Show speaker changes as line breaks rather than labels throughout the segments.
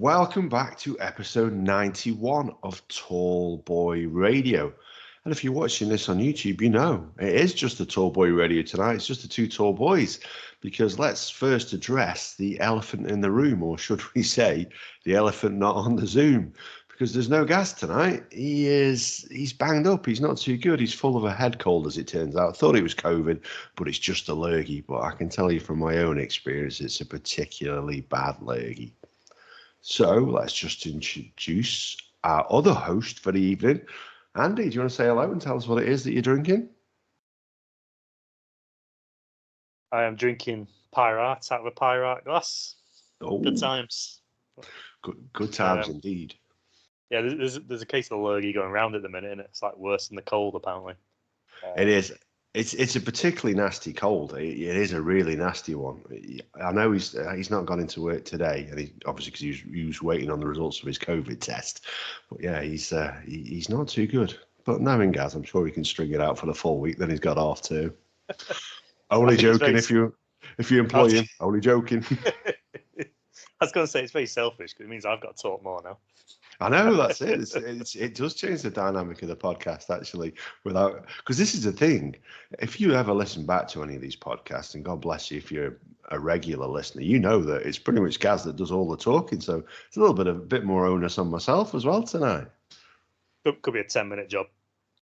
welcome back to episode 91 of Tall Boy Radio. And if you're watching this on YouTube, you know it is just a Tall Boy Radio tonight. It's just the two tall boys, because let's first address the elephant in the room, or should we say the elephant not on the Zoom, because there's no gas tonight. He's banged up. He's not too good. He's full of a head cold, as it turns out. I thought it was COVID, but it's just a lurgy. But I can tell you from my own experience, it's a particularly bad lurgy. So let's just introduce our other host for the evening. Andy, do you want to say hello and tell us what it is that you're drinking?
I am drinking Pyrite out of a Pyrite glass.
Oh,
good times.
Good times indeed.
Yeah, there's a case of allergy going around at the minute, and it's like worse than the cold apparently.
It is. It's a particularly nasty cold. It is a really nasty one. I know he's not gone into work today, and obviously because he was waiting on the results of his COVID test. But yeah, he's not too good. But knowing Gaz, I'm sure he can string it out for the full week. Then he's got half too. Only joking. If you employ him, only joking.
I was going to say it's very selfish because it means I've got to talk more now.
I know, that's it. It does change the dynamic of the podcast, actually, because this is the thing. If you ever listen back to any of these podcasts, and God bless you if you're a regular listener, you know that it's pretty much Gaz that does all the talking. So it's a bit more onus on myself as well tonight.
Could be a 10-minute job.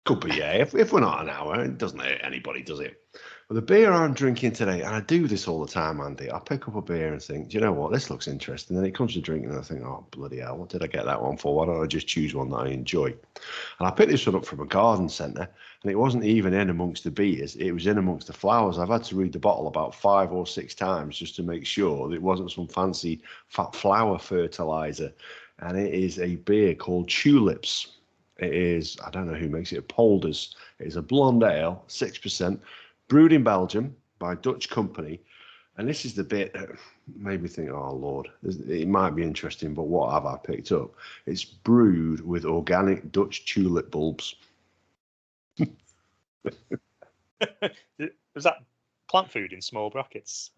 Could be, yeah. If we're not an hour, it doesn't hurt anybody, does it? Well, the beer I'm drinking today, and I do this all the time, Andy, I pick up a beer and think, do you know what, this looks interesting. Then it comes to drinking and I think, oh, bloody hell, what did I get that one for? Why don't I just choose one that I enjoy? And I picked this one up from a garden centre, and it wasn't even in amongst the beers. It was in amongst the flowers. I've had to read the bottle about 5 or 6 times just to make sure that it wasn't some fancy flower fertiliser. And it is a beer called Tulips. It is, I don't know who makes it, Polders. It is a blonde ale, 6%. Brewed in Belgium by a Dutch company. And this is the bit that made me think, oh, Lord, it might be interesting, but what have I picked up? It's brewed with organic Dutch tulip bulbs.
Was that plant food in small brackets?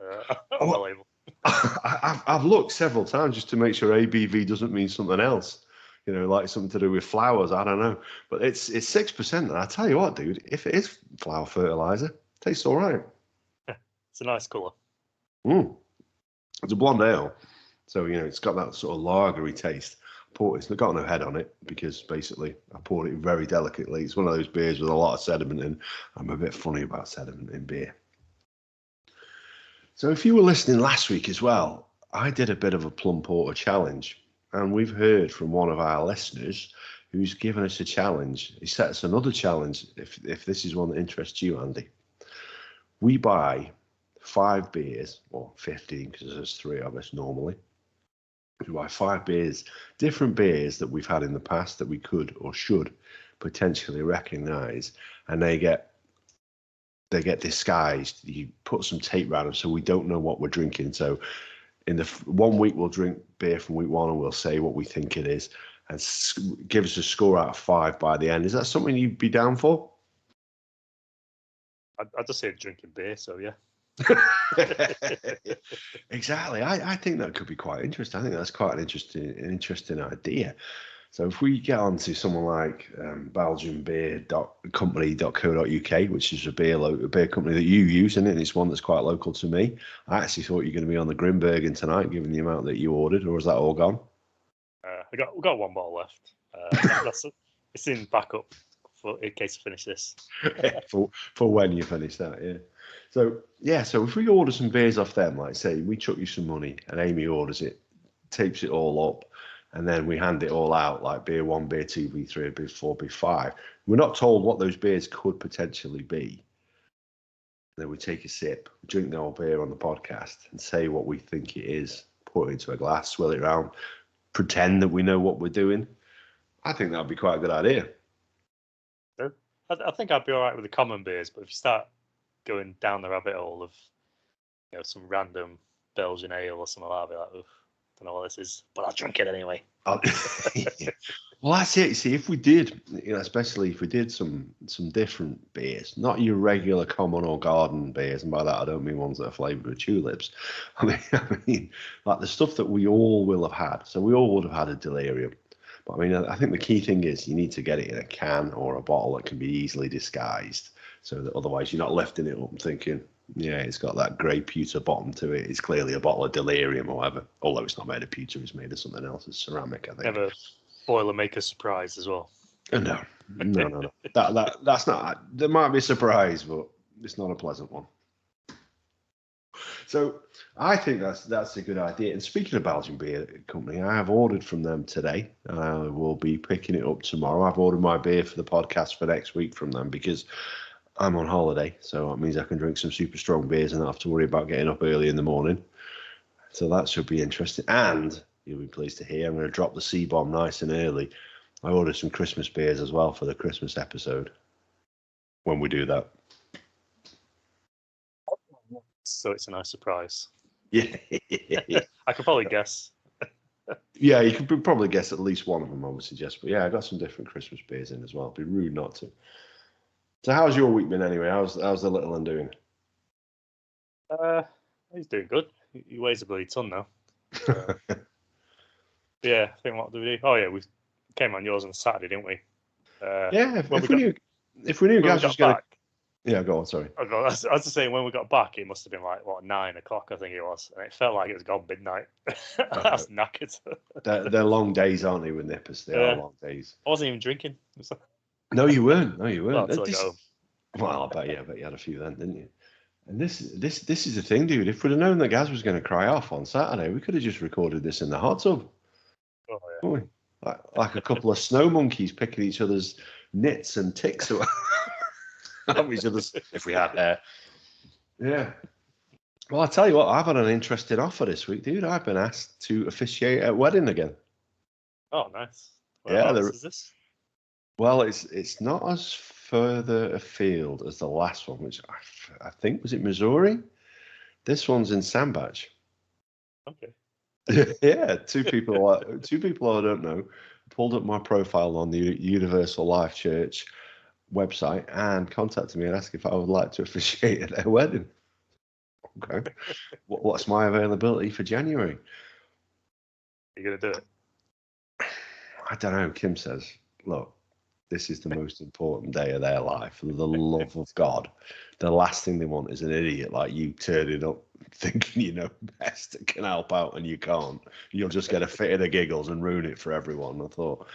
I've looked several times just to make sure ABV doesn't mean something else. You know, like something to do with flowers. I don't know. But it's 6%. And I tell you what, dude, if it is flower fertiliser, tastes all right.
It's a nice colour.
It's a blonde ale. So, you know, it's got that sort of lagery taste. It's got no head on it because basically I poured it very delicately. It's one of those beers with a lot of sediment in. I'm a bit funny about sediment in beer. So if you were listening last week as well, I did a bit of a plum porter challenge. And we've heard from one of our listeners who's given us a challenge. He set us another challenge, if this is one that interests you, Andy. We buy 5 beers, or 15, because there's 3 of us normally. We buy 5 beers, different beers that we've had in the past that we could or should potentially recognise, and they get disguised. You put some tape around them so we don't know what we're drinking. So in the 1 week, we'll drink beer from week 1 and we'll say what we think it is and give us a score out of 5 by the end. Is that something you'd be down for?
I'd just say drinking beer, so yeah.
Exactly. I think that could be quite interesting. I think that's quite an interesting idea. So if we get on to someone like Belgian beer.company.co.uk, which is a beer company that you use, and it's one that's quite local to me. I actually thought you were going to be on the Grimbergen tonight, given the amount that you ordered, or is that all gone?
We got 1 bottle left. It's in backup in case I finish this.
for when you finish that, yeah. So if we order some beers off them, like say we chuck you some money and Amy orders it, tapes it all up, and then we hand it all out like beer 1, beer 2, beer 3, beer 4, beer 5. We're not told what those beers could potentially be. Then we take a sip, drink the whole beer on the podcast and say what we think it is, pour it into a glass, swirl it around, pretend that we know what we're doing. I think that would be quite a good idea.
I think I'd be all right with the common beers, but if you start going down the rabbit hole of some random Belgian ale or something like that, I'd be like, oof. don't know what this is, but I'll drink it anyway.
Well, that's it. See, if we did, especially if we did some different beers, not your regular common or garden beers, and by that I don't mean ones that are flavoured with tulips. I mean, like the stuff that we all will have had. So we all would have had a delirium. But I mean, I think the key thing is you need to get it in a can or a bottle that can be easily disguised, so that otherwise you're not lifting it up and thinking, yeah, it's got that grey pewter bottom to it. It's clearly a bottle of delirium or whatever. Although it's not made of pewter, it's made of something else. It's ceramic, I think.
Never Boilermaker surprise as well.
No. That's not. There might be a surprise, but it's not a pleasant one. So I think that's a good idea. And speaking of Belgian beer company, I have ordered from them today. We'll be picking it up tomorrow. I've ordered my beer for the podcast for next week from them because I'm on holiday, so that means I can drink some super strong beers and not have to worry about getting up early in the morning. So that should be interesting. And you'll be pleased to hear I'm going to drop the C-bomb nice and early. I ordered some Christmas beers as well for the Christmas episode when we do that.
So it's a nice surprise.
Yeah.
I could probably guess.
Yeah, you could probably guess at least one of them, I would suggest. But yeah, I got some different Christmas beers in as well. It'd be rude not to. So how's your week been anyway? How's the little one doing?
He's doing good. He weighs a bloody ton now. Yeah, I think what do we do? Oh yeah, we came on yours on Saturday, didn't we?
Yeah, if we knew Gaz was going to... Yeah, go on, sorry.
I was just saying, when we got back, it must have been like, 9 o'clock, I think it was. And it felt like it was gone midnight. I was knackered.
They're long days, aren't they, with nippers? They are long days.
I wasn't even drinking.
No, you weren't.
Well,
I bet you had a few then, didn't you? And this is the thing, dude. If we'd have known that Gaz was going to cry off on Saturday, we could have just recorded this in the hot tub.
Oh, yeah.
Like a couple of snow monkeys picking each other's nits and ticks away. Each other's, if we had hair. Yeah. Well, I'll tell you what, I've had an interesting offer this week, dude. I've been asked to officiate a wedding again.
Oh, nice.
Whereabouts
is this?
Well, it's not as further afield as the last one, which I think was it Missouri. This one's in Sandbach.
Okay.
Yeah, two people I don't know pulled up my profile on the Universal Life Church website and contacted me and asked if I would like to officiate at their wedding. Okay. What's my availability for January?
Are you going to do it?
I don't know. Kim says, look, this is the most important day of their life. For the love of God, the last thing they want is an idiot like you turning up thinking you know best and can help out and you can't. You'll just get a fit of the giggles and ruin it for everyone. I thought,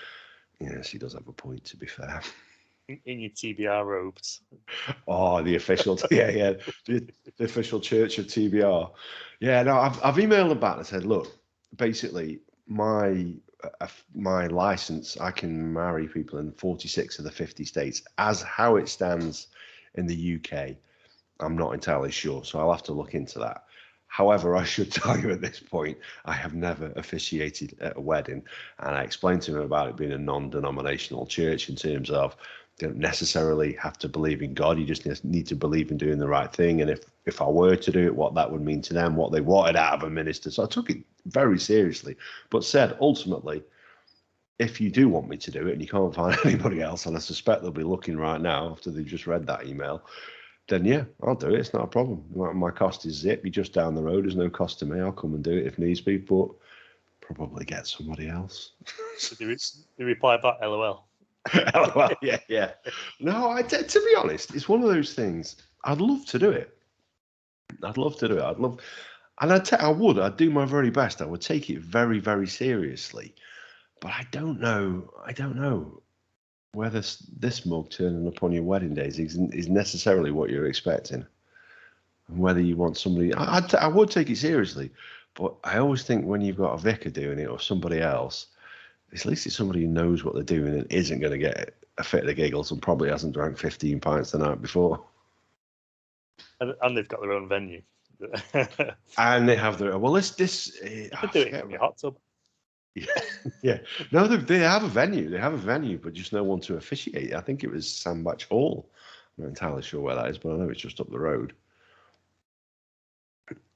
yeah, she does have a point, to be fair.
In your TBR robes.
Oh, the official, the official church of TBR. Yeah, no, I've emailed them back and said, look, basically, my license, I can marry people in 46 of the 50 states. As how it stands in the UK, I'm not entirely sure, so I'll have to look into that. However, I should tell you at this point, I have never officiated at a wedding, and I explained to him about it being a non-denominational church in terms of you don't necessarily have to believe in God. You just need to believe in doing the right thing. And if I were to do it, what that would mean to them, what they wanted out of a minister. So I took it very seriously, but said, ultimately, if you do want me to do it and you can't find anybody else, and I suspect they'll be looking right now after they've just read that email, then yeah, I'll do it. It's not a problem. My cost is zip. You're just down the road. There's no cost to me. I'll come and do it if needs be, but probably get somebody else.
So do you reply back, LOL?
LOL, yeah. No, to be honest, it's one of those things. I'd love to do it. I'd do my very best. I would take it very, very seriously. But I don't know whether this mug turning up on your wedding days is necessarily what you're expecting. And whether you want somebody... I would take it seriously. But I always think when you've got a vicar doing it or somebody else, at least it's somebody who knows what they're doing and isn't going to get a fit of the giggles and probably hasn't drank 15 pints the night before.
And they've got their own venue.
And they have their... Well, this
you could do it in your hot tub.
Yeah. No, they have a venue. They have a venue, but just no one to officiate. I think it was Sandbach Hall. I'm not entirely sure where that is, but I know it's just up the road.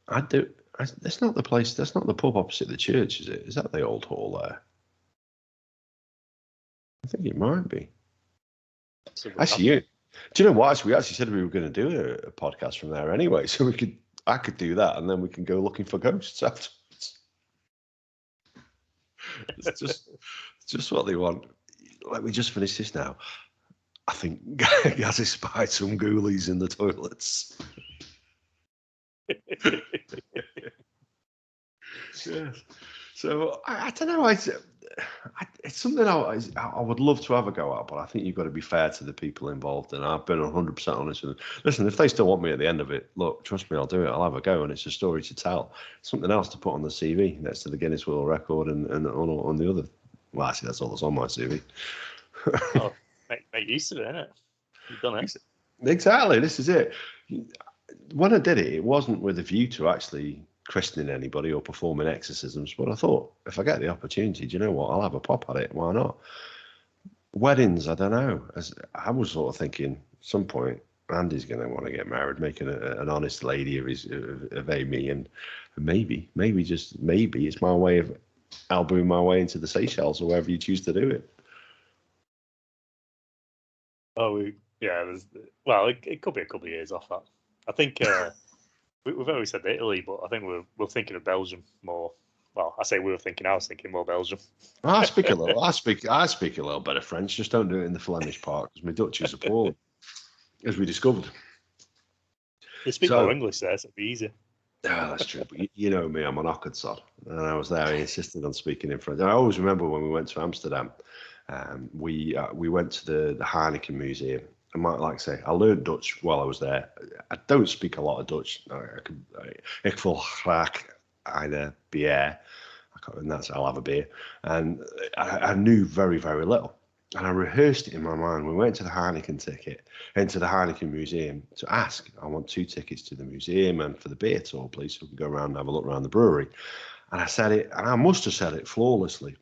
I'd do That's not the place. That's not the pub opposite the church, is it? Is that the old hall there? I think it might be. Actually, do you know what? We actually said we were going to do a podcast from there anyway, so I could do that, and then we can go looking for ghosts afterwards. It's just what they want. Let me just finish this now. I think Gaz has spied some ghoulies in the toilets. Yeah. So I don't know. It's something I would love to have a go at, but I think you've got to be fair to the people involved, and I've been 100% honest with them. Listen, if they still want me at the end of it, look, trust me, I'll do it. I'll have a go, and it's a story to tell. Something else to put on the CV next to the Guinness World Record and on the other. Well, actually, that's all that's on my CV.
Oh, make use of it, innit? You've done it.
Exactly. This is it. When I did it, it wasn't with a view to actually christening anybody or performing exorcisms, but I thought, if I get the opportunity, do you know what? I'll have a pop at it. Why not? Weddings, I don't know. I was sort of thinking, at some point, Andy's going to want to get married, making an honest lady of Amy, and maybe it's my way of elbowing my way into the Seychelles or wherever you choose to do it.
Oh, it could be a couple of years off that. I think we've always said Italy, but I think we're thinking of Belgium more. Well, I say we were thinking. I was thinking more Belgium.
I speak a little bit of French. Just don't do it in the Flemish part because my Dutch is appalling, as we discovered.
They speak more English there, so it'd be easier.
Yeah, that's true. But you know me, I'm an awkward sod, and I was there. I insisted on speaking in French. I always remember when we went to Amsterdam. We went to the Heineken Museum. I might like say I learned Dutch while I was there. I don't speak a lot of Dutch. Ik wil graag een bier. And that's I'll have a beer. And I knew very, very little. And I rehearsed it in my mind. We went to the Heineken Museum to ask, I want 2 tickets to the museum and for the beer tour, please, so we can go around and have a look around the brewery. And I said it, and I must have said it flawlessly.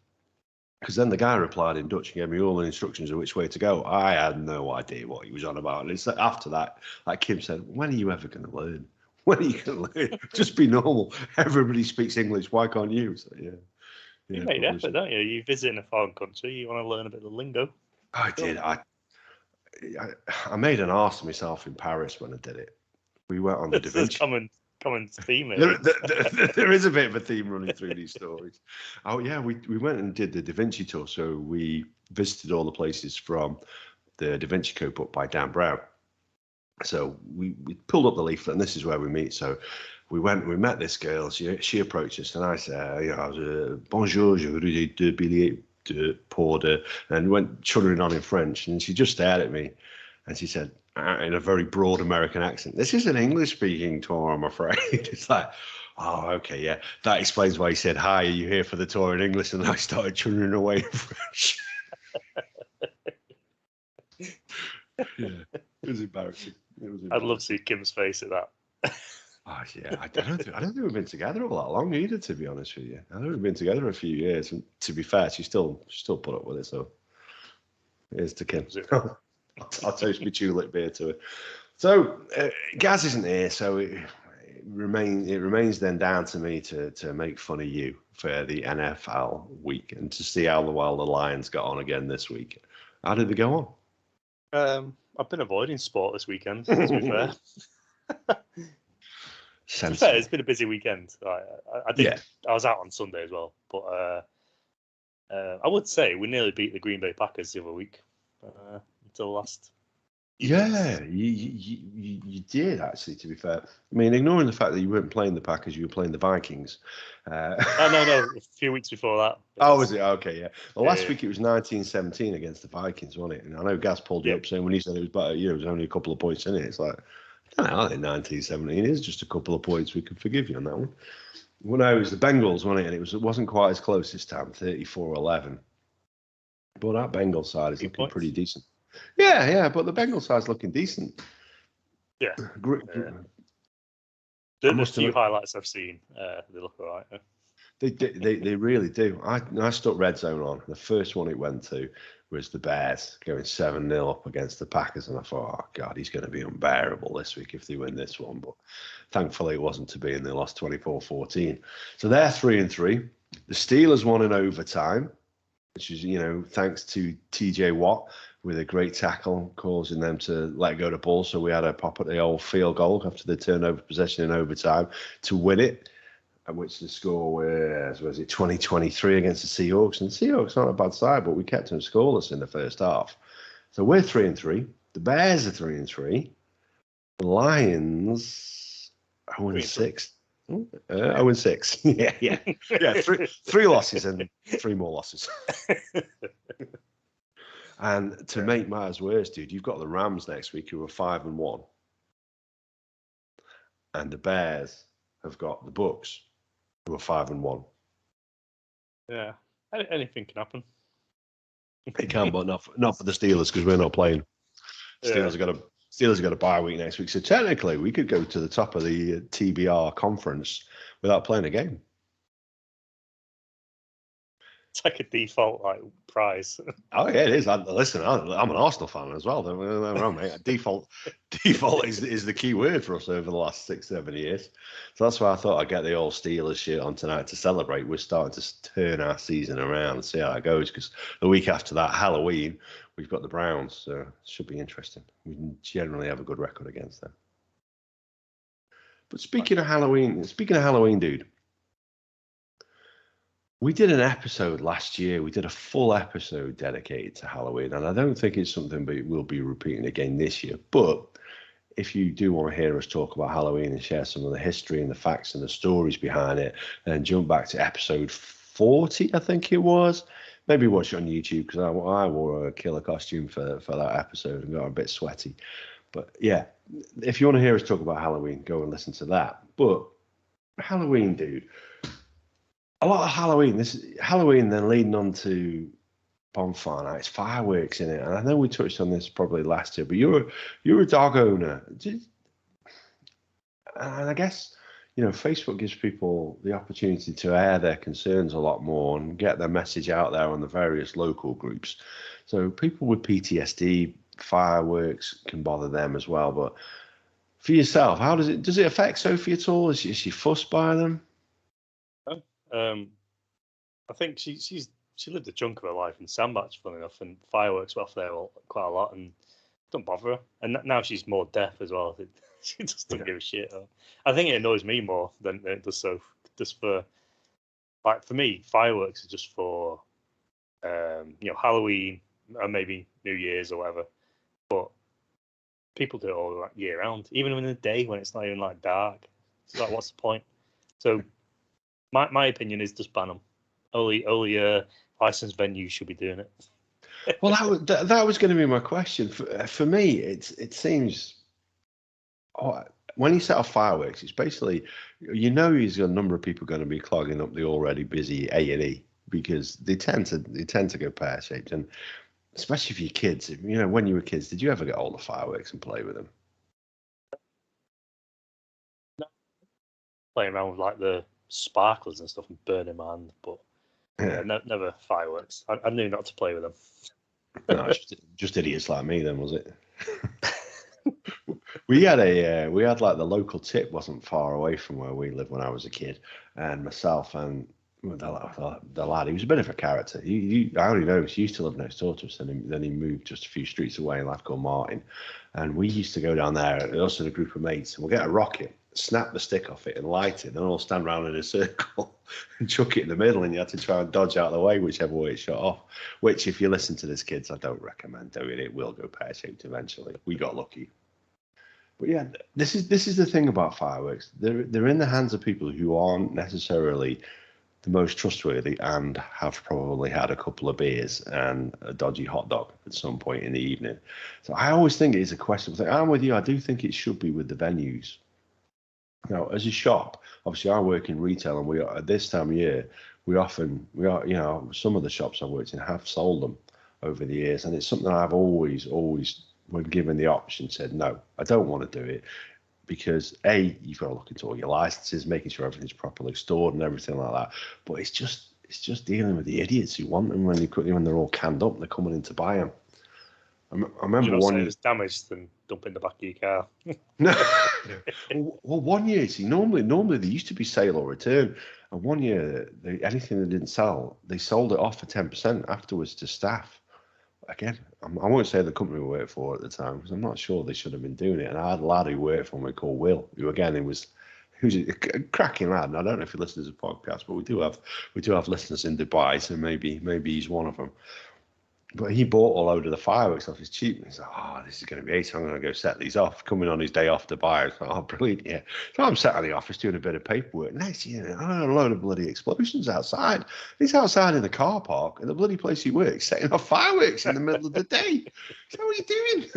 Because then the guy replied in Dutch and gave me all the instructions of which way to go. I had no idea what he was on about. And it's after that, like Kim said, when are you ever going to learn? When are you going to learn? Just be normal. Everybody speaks English. Why can't you? So, yeah.
You made effort, don't you? You visit in a foreign country. You want to learn a bit of lingo.
I did. I made an arse of myself in Paris when I did it. We went on the Da Vinci.
Common theme.
There is a bit of a theme running through these stories. Oh yeah, we went and did the Da Vinci tour. So we visited all the places from the Da Vinci Code book by Dan Brown. So we pulled up the leaflet, and this is where we meet. So we met this girl. She approached us, and I said, "Bonjour, je voudrais 2 billets pour deux," and went chuttering on in French, and she just stared at me, and she said, in a very broad American accent, "This is an English-speaking tour, I'm afraid." It's like, oh, okay, yeah. That explains why he said, "Hi, are you here for the tour in English?" And I started chuttering away in French. Yeah, it was embarrassing.
I'd love to see Kim's face at that.
Oh, yeah, I don't think we've been together all that long either, to be honest with you. I think we've been together a few years, and to be fair, she still put up with it. So here's to Kim. I'll toast my tulip beer to her. So Gaz isn't here, so it remains then down to me to make fun of you for the NFL week and to see how well the Lions got on again this week. How did they go
on? I've been avoiding sport this weekend, to be fair. To be fair, it's been a busy weekend. I did. Yeah. I was out on Sunday as well, but I would say we nearly beat the Green Bay Packers the other week until last.
Yeah, you did actually. To be fair, I mean, ignoring the fact that you weren't playing the Packers, you were playing the Vikings.
No, a few weeks before that.
Oh, was it? Okay, yeah. Well, last week it was 19-17 against the Vikings, wasn't it? And I know Gaz pulled you up saying when he said it was better, it was only a couple of points in it. It's like, I don't know, I think 19-17 is just a couple of points. We can forgive you on that one. Well, no, it was the Bengals, wasn't it? And it wasn't quite as close this time, 34-11. But that Bengals side is looking pretty decent. Yeah, but the Bengals side's looking decent.
Yeah. The few highlights I've seen, they look all right.
They really do. I stuck Red Zone on. The first one it went to was the Bears going 7-0 up against the Packers. And I thought, oh, God, he's going to be unbearable this week if they win this one. But thankfully, it wasn't to be, and they lost 24-14. So they're 3-3. The Steelers won in overtime, which is, thanks to TJ Watt with a great tackle, causing them to let go the ball. So we had a pop at the old field goal after the turnover possession in overtime to win it, at which the score was it 20-23 against the Seahawks. And the Seahawks aren't a bad side, but we kept them scoreless in the first half. So we're 3-3. The Bears are 3-3. The Lions 0-6. 0-6. Yeah. Three losses and 3 more losses. And to make matters worse, dude, you've got the Rams next week who are 5-1, and the Bears have got the Bucks who are 5-1.
Yeah, anything can happen.
It can, but not for the Steelers because we're not playing. Steelers have got a bye week next week, so technically we could go to the top of the TBR conference without playing a game.
It's like a default prize.
Oh yeah, it is. Listen, I'm an Arsenal fan as well. Don't get me wrong, mate. Default is the key word for us over the last 6-7 years. So that's why I thought I'd get the old Steelers shirt on tonight to celebrate. We're starting to turn our season around and see how it goes. Because the week after that, Halloween, we've got the Browns. So it should be interesting. We generally have a good record against them. But speaking of Halloween, dude. We did an episode last year. We did a full episode dedicated to Halloween, and I don't think it's something we'll be repeating again this year. But if you do want to hear us talk about Halloween and share some of the history and the facts and the stories behind it, then jump back to episode 40, I think it was. Maybe watch it on YouTube because I wore a killer costume for that episode and got a bit sweaty. But yeah, if you want to hear us talk about Halloween, go and listen to that. But Halloween, dude. A lot of Halloween. This Halloween, then leading on to bonfire nights, fireworks in it. And I know we touched on this probably last year, but you're a dog owner, and I guess Facebook gives people the opportunity to air their concerns a lot more and get their message out there on the various local groups. So people with PTSD, fireworks can bother them as well. But for yourself, how does it affect Sophie at all? Is she fussed by them?
I think she lived a chunk of her life in Sandbach, funny enough, and fireworks were off there quite a lot, and don't bother her. And now she's more deaf as well. She just doesn't give a shit. I think it annoys me more than it does so. Just for me, fireworks are just for Halloween or maybe New Year's or whatever. But people do it all year round, even in the day when it's not even dark. It's what's the point? So. My opinion is just ban them. Only licensed venues should be doing it.
Well, that was going to be my question. For me, it seems when you set off fireworks, it's basically there's a number of people going to be clogging up the already busy A&E because they tend to go pear shaped, and especially for your kids. When you were kids, did you ever get all the fireworks and play with them?
No. Playing around with the sparklers and stuff and burning my hand, but never fireworks. I knew not to play with them.
No, just idiots like me then, was it? we had the local tip wasn't far away from where we lived when I was a kid, and myself and the lad, he was a bit of a character. I only know he used to live next door to us, and then he moved just a few streets away, a lad called Martin, and we used to go down there, us and a group of mates, and we'll get a rocket, snap the stick off it and light it, and then all stand around in a circle and chuck it in the middle, and you had to try and dodge out of the way whichever way it shot off, which if you listen to this, kids, I don't recommend doing. It will go pear-shaped eventually. We got lucky. But yeah, this is the thing about fireworks. They're in the hands of people who aren't necessarily the most trustworthy and have probably had a couple of beers and a dodgy hot dog at some point in the evening. So I always think it is a questionable thing. I'm with you. I do think it should be with the venues. Now, as a shop, obviously I work in retail, and we are, at this time of year, some of the shops I've worked in have sold them over the years, and it's something I've always, when given the option, said no, I don't want to do it. Because you've got to look into all your licenses, making sure everything's properly stored and everything like that. But it's just it's just dealing with the idiots who want them when they're all canned up and they're coming in to buy them. I remember one year.
It was damaged and dump in the back of your car.
No. Well, 1 year, see, normally they used to be sale or return. And 1 year, anything they didn't sell, they sold it off for 10% afterwards to staff. Again, I won't say the company we worked for at the time because I'm not sure they should have been doing it. And I had a lad who worked for me called Will, who again, who's a cracking lad. And I don't know if he listens to the podcast, but we do have listeners in Dubai, so maybe he's one of them. But he bought a load of the fireworks off his cheap. And he's like, oh, this is going to be ace. I'm going to go set these off. Coming on his day off to buy. I was like, oh, brilliant, yeah. So I'm sat in the office doing a bit of paperwork. Next, I had a load of bloody explosions outside. He's outside in the car park in the bloody place he works, setting off fireworks in the middle of the day. So what are you doing?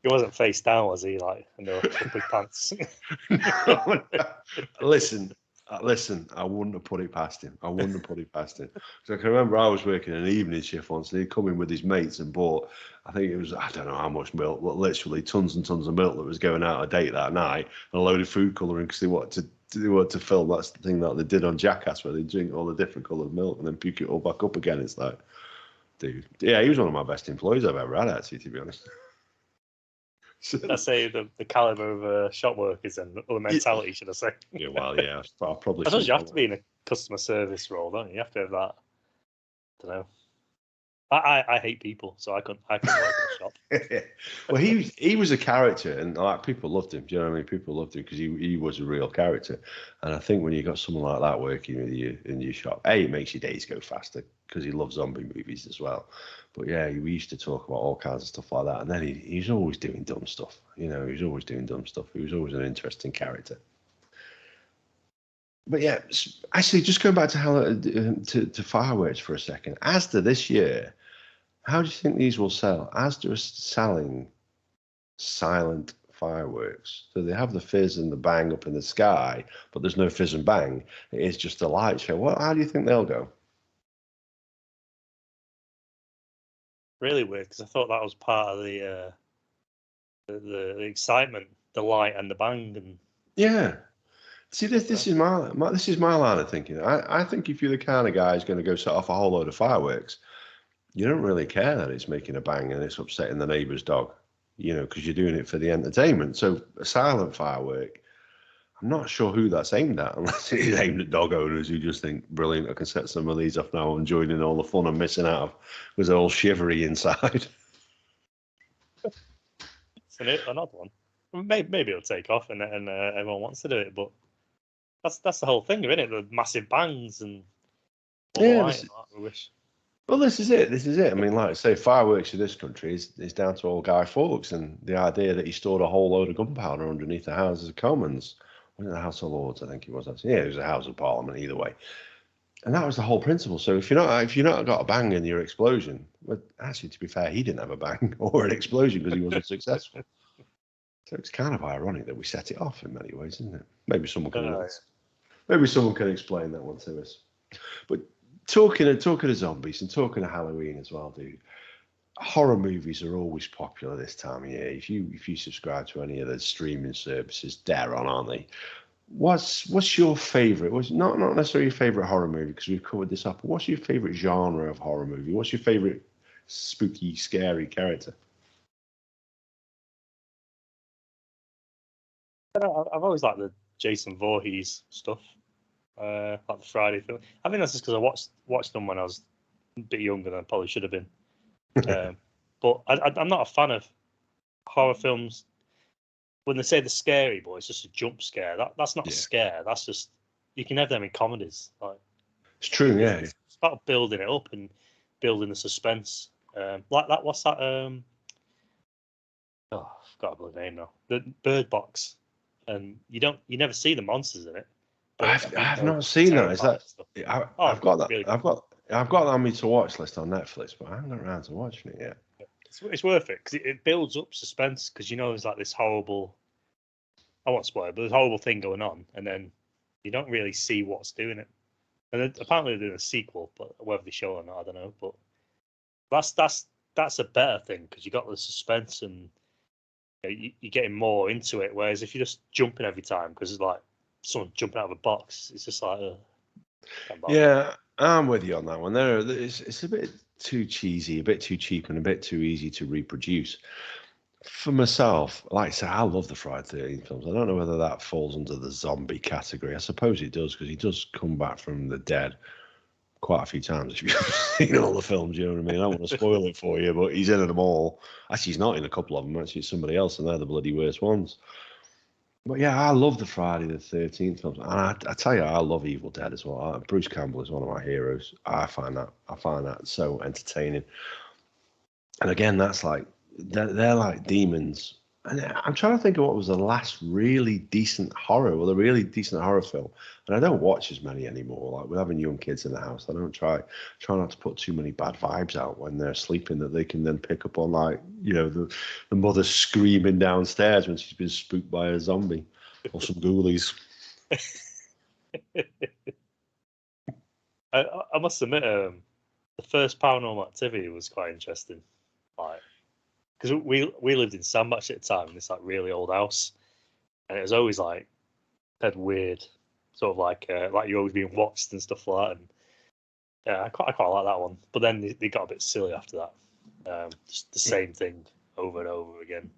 He wasn't face down, was he? Like, in the big pants.
No. Listen, I wouldn't have put it past him. So I can remember I was working an evening shift once, and he'd come in with his mates and bought, I think it was, I don't know how much milk, but literally tons and tons of milk that was going out of date that night, and a load of food colouring because they wanted to film. That's the thing that they did on Jackass, where they drink all the different coloured milk and then puke it all back up again. It's like, dude, yeah, he was one of my best employees I've ever had, actually, to be honest.
I say the caliber of shop workers and the mentality, should I say?
Yeah, well, yeah, I probably.
I suppose you have to be in a customer service role, don't you? You have to have that. I don't know. I hate people, so I couldn't work in a shop.
Well, he was a character, and like people loved him. Do you know what I mean? People loved him because he was a real character. And I think when you got someone like that working with you in your shop, it makes your days go faster because he loves zombie movies as well. But yeah, we used to talk about all kinds of stuff like that. And then he's always doing dumb stuff. He was always doing dumb stuff. He was always an interesting character. But yeah, actually, just going back to how to fireworks for a second. Asda this year, how do you think these will sell? Asda is selling silent fireworks. So they have the fizz and the bang up in the sky, but there's no fizz and bang. It is just a light show. Well, how do you think they'll go?
Really weird, because I thought that was part of the excitement, the light and the bang, and
yeah. See, this is my line of thinking. I think if you're the kind of guy who's going to go set off a whole load of fireworks, you don't really care that it's making a bang and it's upsetting the neighbour's dog, because you're doing it for the entertainment. So a silent firework, I'm not sure who that's aimed at, unless it is aimed at dog owners who just think, brilliant, I can set some of these off now. I'm joining all the fun I'm missing out of because they're all shivery inside.
It's an odd one. Maybe it'll take off and everyone wants to do it, but that's the whole thing, isn't it? The massive bangs and all the light. I wish.
Well, this is it. I mean, like I say, fireworks in this country is down to old Guy Fawkes and the idea that he stored a whole load of gunpowder underneath the Houses of Commons. Was it the House of Lords? I think it was. Yeah, it was the House of Parliament. Either way, and that was the whole principle. So if you're not got a bang in your explosion, well, actually, to be fair, he didn't have a bang or an explosion because he wasn't successful. So it's kind of ironic that we set it off in many ways, isn't it? Maybe someone can explain that one to us. But talking of zombies and talking of Halloween as well, dude. Horror movies are always popular this time of year. If you subscribe to any of the streaming services, they're on, aren't they? What's your favourite? Not necessarily your favourite horror movie because we've covered this up. But what's your favourite genre of horror movie? What's your favourite spooky, scary character?
I've always liked the Jason Voorhees stuff, like the Friday film. I think that's just because I watched them when I was a bit younger than I probably should have been. But I'm not a fan of horror films when they say they're scary, but it's just a jump scare. That's not a scare. That's just, you can have them in comedies. Like,
it's true, yeah.
It's about building it up and building the suspense. Like that. What's that? I forgot the name now. The Bird Box. And you never see the monsters in it.
I've not seen that. Is that? I've got that. Really, I've got that on my to watch list on Netflix, but I haven't got around to watching it yet.
It's worth it because it builds up suspense because there's like this horrible. I won't spoil it, but there's a horrible thing going on, and then you don't really see what's doing it. And then, apparently they're doing a sequel, but whether they show or not, I don't know. But that's a better thing because you got the suspense and you're getting more into it. Whereas if you're just jumping every time because it's like someone jumping out of a box, it's just like
Yeah, I'm with you on that one. It's a bit too cheesy, a bit too cheap, and a bit too easy to reproduce. For myself, like I say, I love the Friday the 13th films. I don't know whether that falls under the zombie category. I suppose it does, because he does come back from the dead quite a few times if you've seen all the films, you know what I mean? I don't want to spoil it for you, but he's in them all. Actually, he's not in a couple of them. Actually, it's somebody else, and they're the bloody worst ones. But yeah, I love the Friday the 13th films, and I tell you, I love Evil Dead as well. Bruce Campbell is one of my heroes. I find that so entertaining. And again, that's like they're like demons. And I'm trying to think of what was the last really decent horror, or the really decent horror film. And I don't watch as many anymore. Like, we're having young kids in the house. I don't try not to put too many bad vibes out when they're sleeping, that they can then pick up on, like, you know, the mother screaming downstairs when she's been spooked by a zombie or some ghoulies.
I must admit, the first Paranormal Activity was quite interesting. Like, because we lived in Sandbach at the time, in this like really old house, and it was always like had weird, sort of like you're always being watched and stuff like that. And yeah, I quite like that one. But then they got a bit silly after that. Just the same thing over and over again.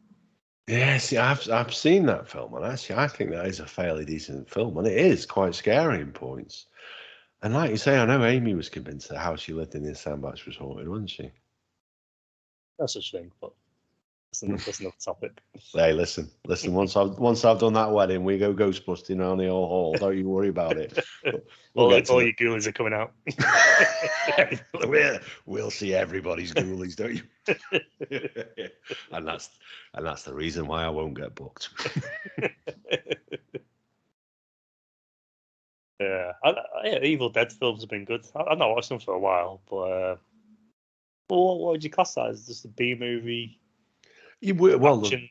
Yeah, see, I've seen that film, and actually, I think that is a fairly decent film, and it is quite scary in points. And like you say, I know Amy was convinced that how she lived in this sandbox was haunted, wasn't she?
No such thing, but that's another topic.
Hey, listen. Once I've done that wedding, we go ghost busting around the old hall. Don't you worry about it.
All your ghoulies are coming out.
We'll see everybody's ghoulies, don't you? and that's the reason why I won't get booked.
Yeah, Evil Dead films have been good. I've not watched them for a while, but what would you class that as? Just a B movie?
Action,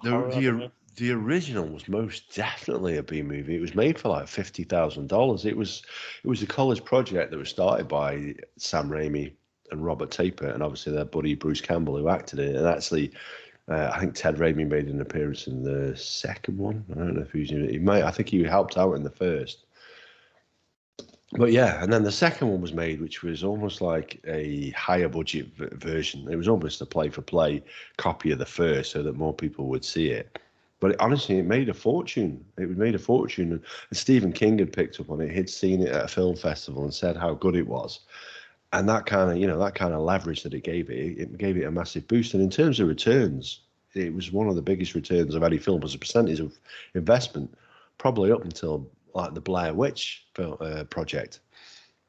the original was most definitely a B movie. It was made for like $50,000. It was a college project that was started by Sam Raimi and Robert Taper, and obviously their buddy Bruce Campbell, who acted in it. And actually, I think Ted Raimi made an appearance in the second one. I don't know if I think he helped out in the first. But yeah, and then the second one was made, which was almost like a higher budget version. It was almost a play-for-play copy of the first, so that more people would see it. But honestly, it made a fortune. And Stephen King had picked up on it. He'd seen it at a film festival and said how good it was. And that kind of leverage that it gave it a massive boost. And in terms of returns, it was one of the biggest returns of any film as a percentage of investment, probably up until like the Blair Witch project.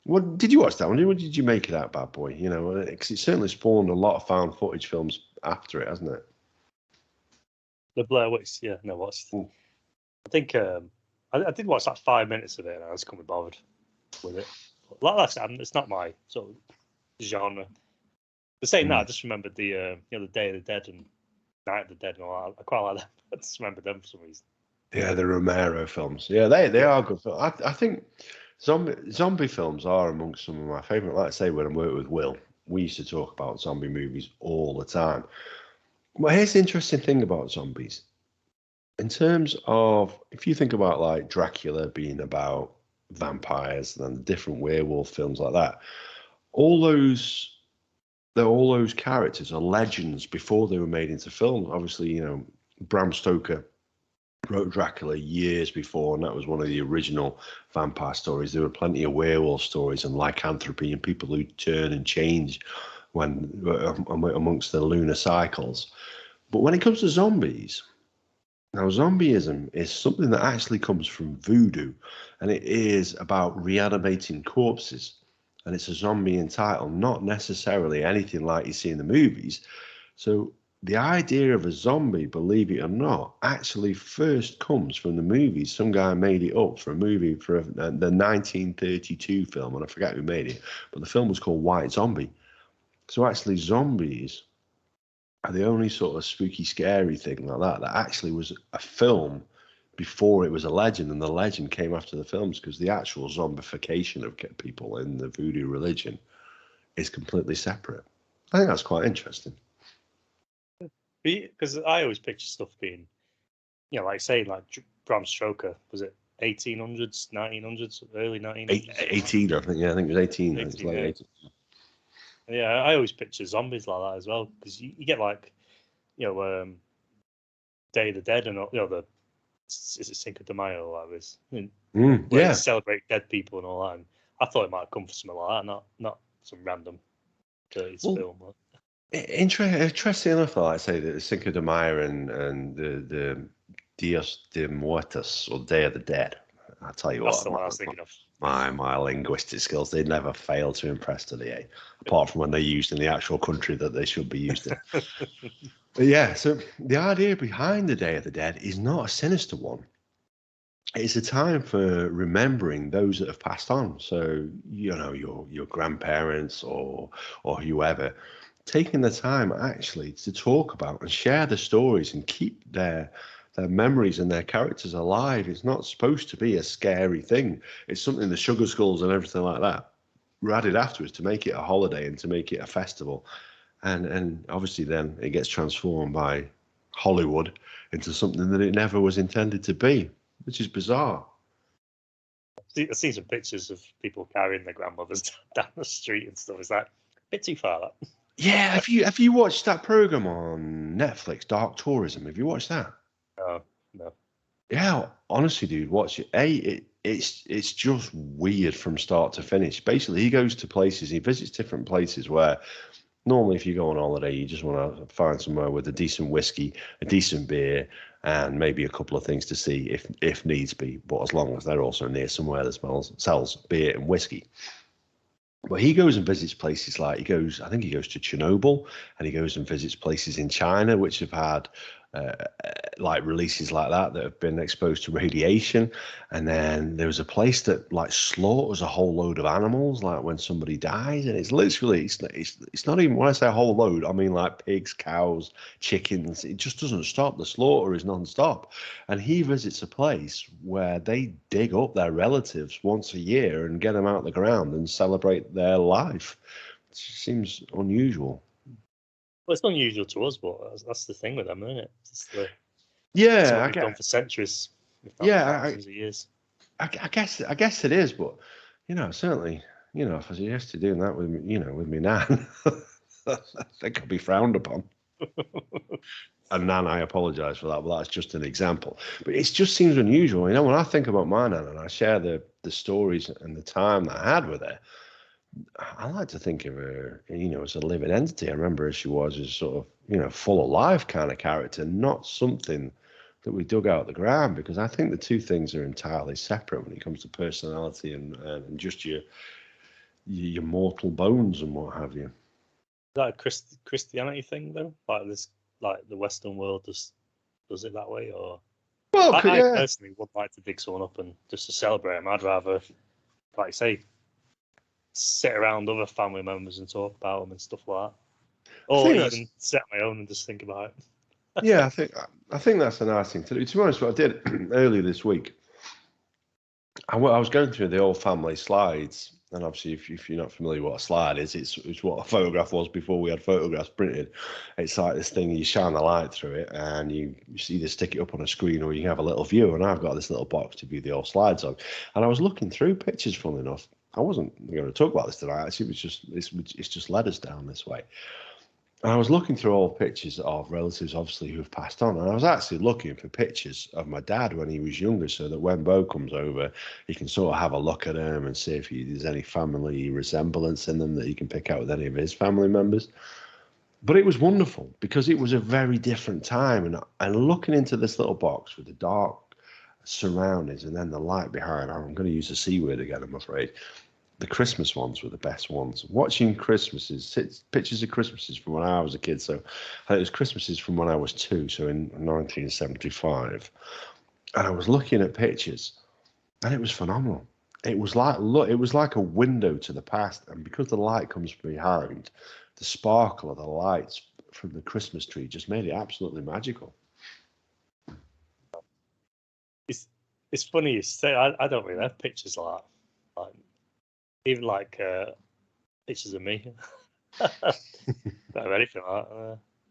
What did you watch that one? What did you make of that bad boy? You know, because it certainly spawned a lot of found footage films after it, hasn't it?
The Blair Witch, yeah, no watched. I think I did watch like 5 minutes of it, and I was couldn't be bothered with it. Like that, it's not my sort of genre. But saying that, I just remembered the the Day of the Dead and Night of the Dead and all that. I quite like them. I just remembered them for some reason.
Yeah, the Romero films. Yeah, they are good films. I think zombie films are amongst some of my favourite. Like I say, when I worked with Will, we used to talk about zombie movies all the time. Well, here's the interesting thing about zombies. In terms of, if you think about like Dracula being about vampires and different werewolf films like that, all those characters are legends before they were made into film. Obviously, you know, Bram Stoker wrote Dracula years before, and that was one of the original vampire stories. There were plenty of werewolf stories and lycanthropy and people who turn and change when amongst the lunar cycles. But when it comes to zombies, now zombieism is something that actually comes from voodoo, and it is about reanimating corpses. And it's a zombie in title, not necessarily anything like you see in the movies. So the idea of a zombie, believe it or not, actually first comes from the movies. Some guy made it up for a movie for the 1932 film, and I forget who made it, but the film was called White Zombie. So actually zombies are the only sort of spooky, scary thing like that actually was a film before it was a legend, and the legend came after the films, because the actual zombification of people in the voodoo religion is completely separate. I think that's quite interesting.
Because I always picture stuff being, like saying like Bram Stoker, was it 1800s, 1900s, early 1900s.
18, I think. Yeah, I think it was 18.
18,
It's late
yeah.
18.
Yeah, I always picture zombies like that as well, because you get like, Day of the Dead and all, is it Cinco de Mayo like this? Where you
Yeah.
celebrate dead people and all that. And I thought it might have come from something like that, not some random 30s film.
Interesting enough, though, I say that the Cinco de Mayo and the Dios de Muertos, or Day of the Dead. I tell you
That's
what,
the one I was thinking of.
my linguistic skills, they never fail to impress today, apart from when they're used in the actual country that they should be used in. But yeah, so the idea behind the Day of the Dead is not a sinister one. It's a time for remembering those that have passed on. So, your grandparents or whoever, taking the time actually to talk about and share the stories and keep their memories and their characters alive. It's not supposed to be a scary thing. It's something the sugar skulls and everything like that were added afterwards to make it a holiday and to make it a festival. And obviously then it gets transformed by Hollywood into something that it never was intended to be, which is bizarre.
I've seen some pictures of people carrying their grandmothers down the street and stuff. Is that a bit too far? That?
Yeah, have you watched that program on Netflix, Dark Tourism? Have you watched that?
No.
Yeah, honestly, dude, watch it. It's just weird from start to finish. Basically, he goes to places, he visits different places where normally if you go on holiday, you just want to find somewhere with a decent whiskey, a decent beer, and maybe a couple of things to see if needs be. But as long as they're also near somewhere that sells beer and whiskey. But he goes and visits places like I think he goes to Chernobyl, and he goes and visits places in China which have had like releases like that have been exposed to radiation. And then there was a place that like slaughters a whole load of animals, like when somebody dies, and it's literally it's not even, when I say a whole load, I mean like pigs, cows, chickens. It just doesn't stop. The slaughter is non-stop. And he visits a place where they dig up their relatives once a year and get them out of the ground and celebrate their life. It seems unusual.
Well, it's not unusual to us, but that's the thing with them, isn't it? It's something
Yeah,
they've done for centuries, if not
yeah,
thousands of years.
I guess it is, but certainly, if I suggested doing that with with me nan, I think I'd be frowned upon. And nan, I apologise for that, but that's just an example. But it just seems unusual, when I think about my nan and I share the stories and the time that I had with her. I like to think of her, as a living entity. I remember her, she was as sort of, full of life kind of character, not something that we dug out of the ground, because I think the two things are entirely separate when it comes to personality and just your mortal bones and what have you.
Is that a Christianity thing though? Like the Western world does it that way, or?
Well,
I personally would like to dig someone up and just to celebrate them. I'd rather, like I say, sit around other family members and talk about them and stuff like that, or even sit on my own and just think about it.
Yeah, I think that's a nice thing to do. To be honest, what I did earlier this week, I was going through the old family slides, and obviously, if you're not familiar with what a slide is, it's what a photograph was before we had photographs printed. It's like this thing, you shine the light through it, and you either stick it up on a screen or you can have a little view. And I've got this little box to view the old slides on. And I was looking through pictures, funnily enough. I wasn't going to talk about this tonight. Actually, it's just led us down this way. And I was looking through old pictures of relatives, obviously, who have passed on. And I was actually looking for pictures of my dad when he was younger, so that when Bo comes over, he can sort of have a look at him and see if there's any family resemblance in them that he can pick out with any of his family members. But it was wonderful because it was a very different time. And looking into this little box with the dark surroundings and then the light behind, I'm going to use the C word again, I'm afraid. The Christmas ones were the best ones. Watching Christmases, pictures of Christmases from when I was a kid. So I think it was Christmases from when I was 2, so in 1975. And I was looking at pictures, and it was phenomenal. It was like a window to the past, and because the light comes from behind, the sparkle of the lights from the Christmas tree just made it absolutely magical.
It's funny you say. I don't really have pictures like that. Even pictures of me. Don't have anything like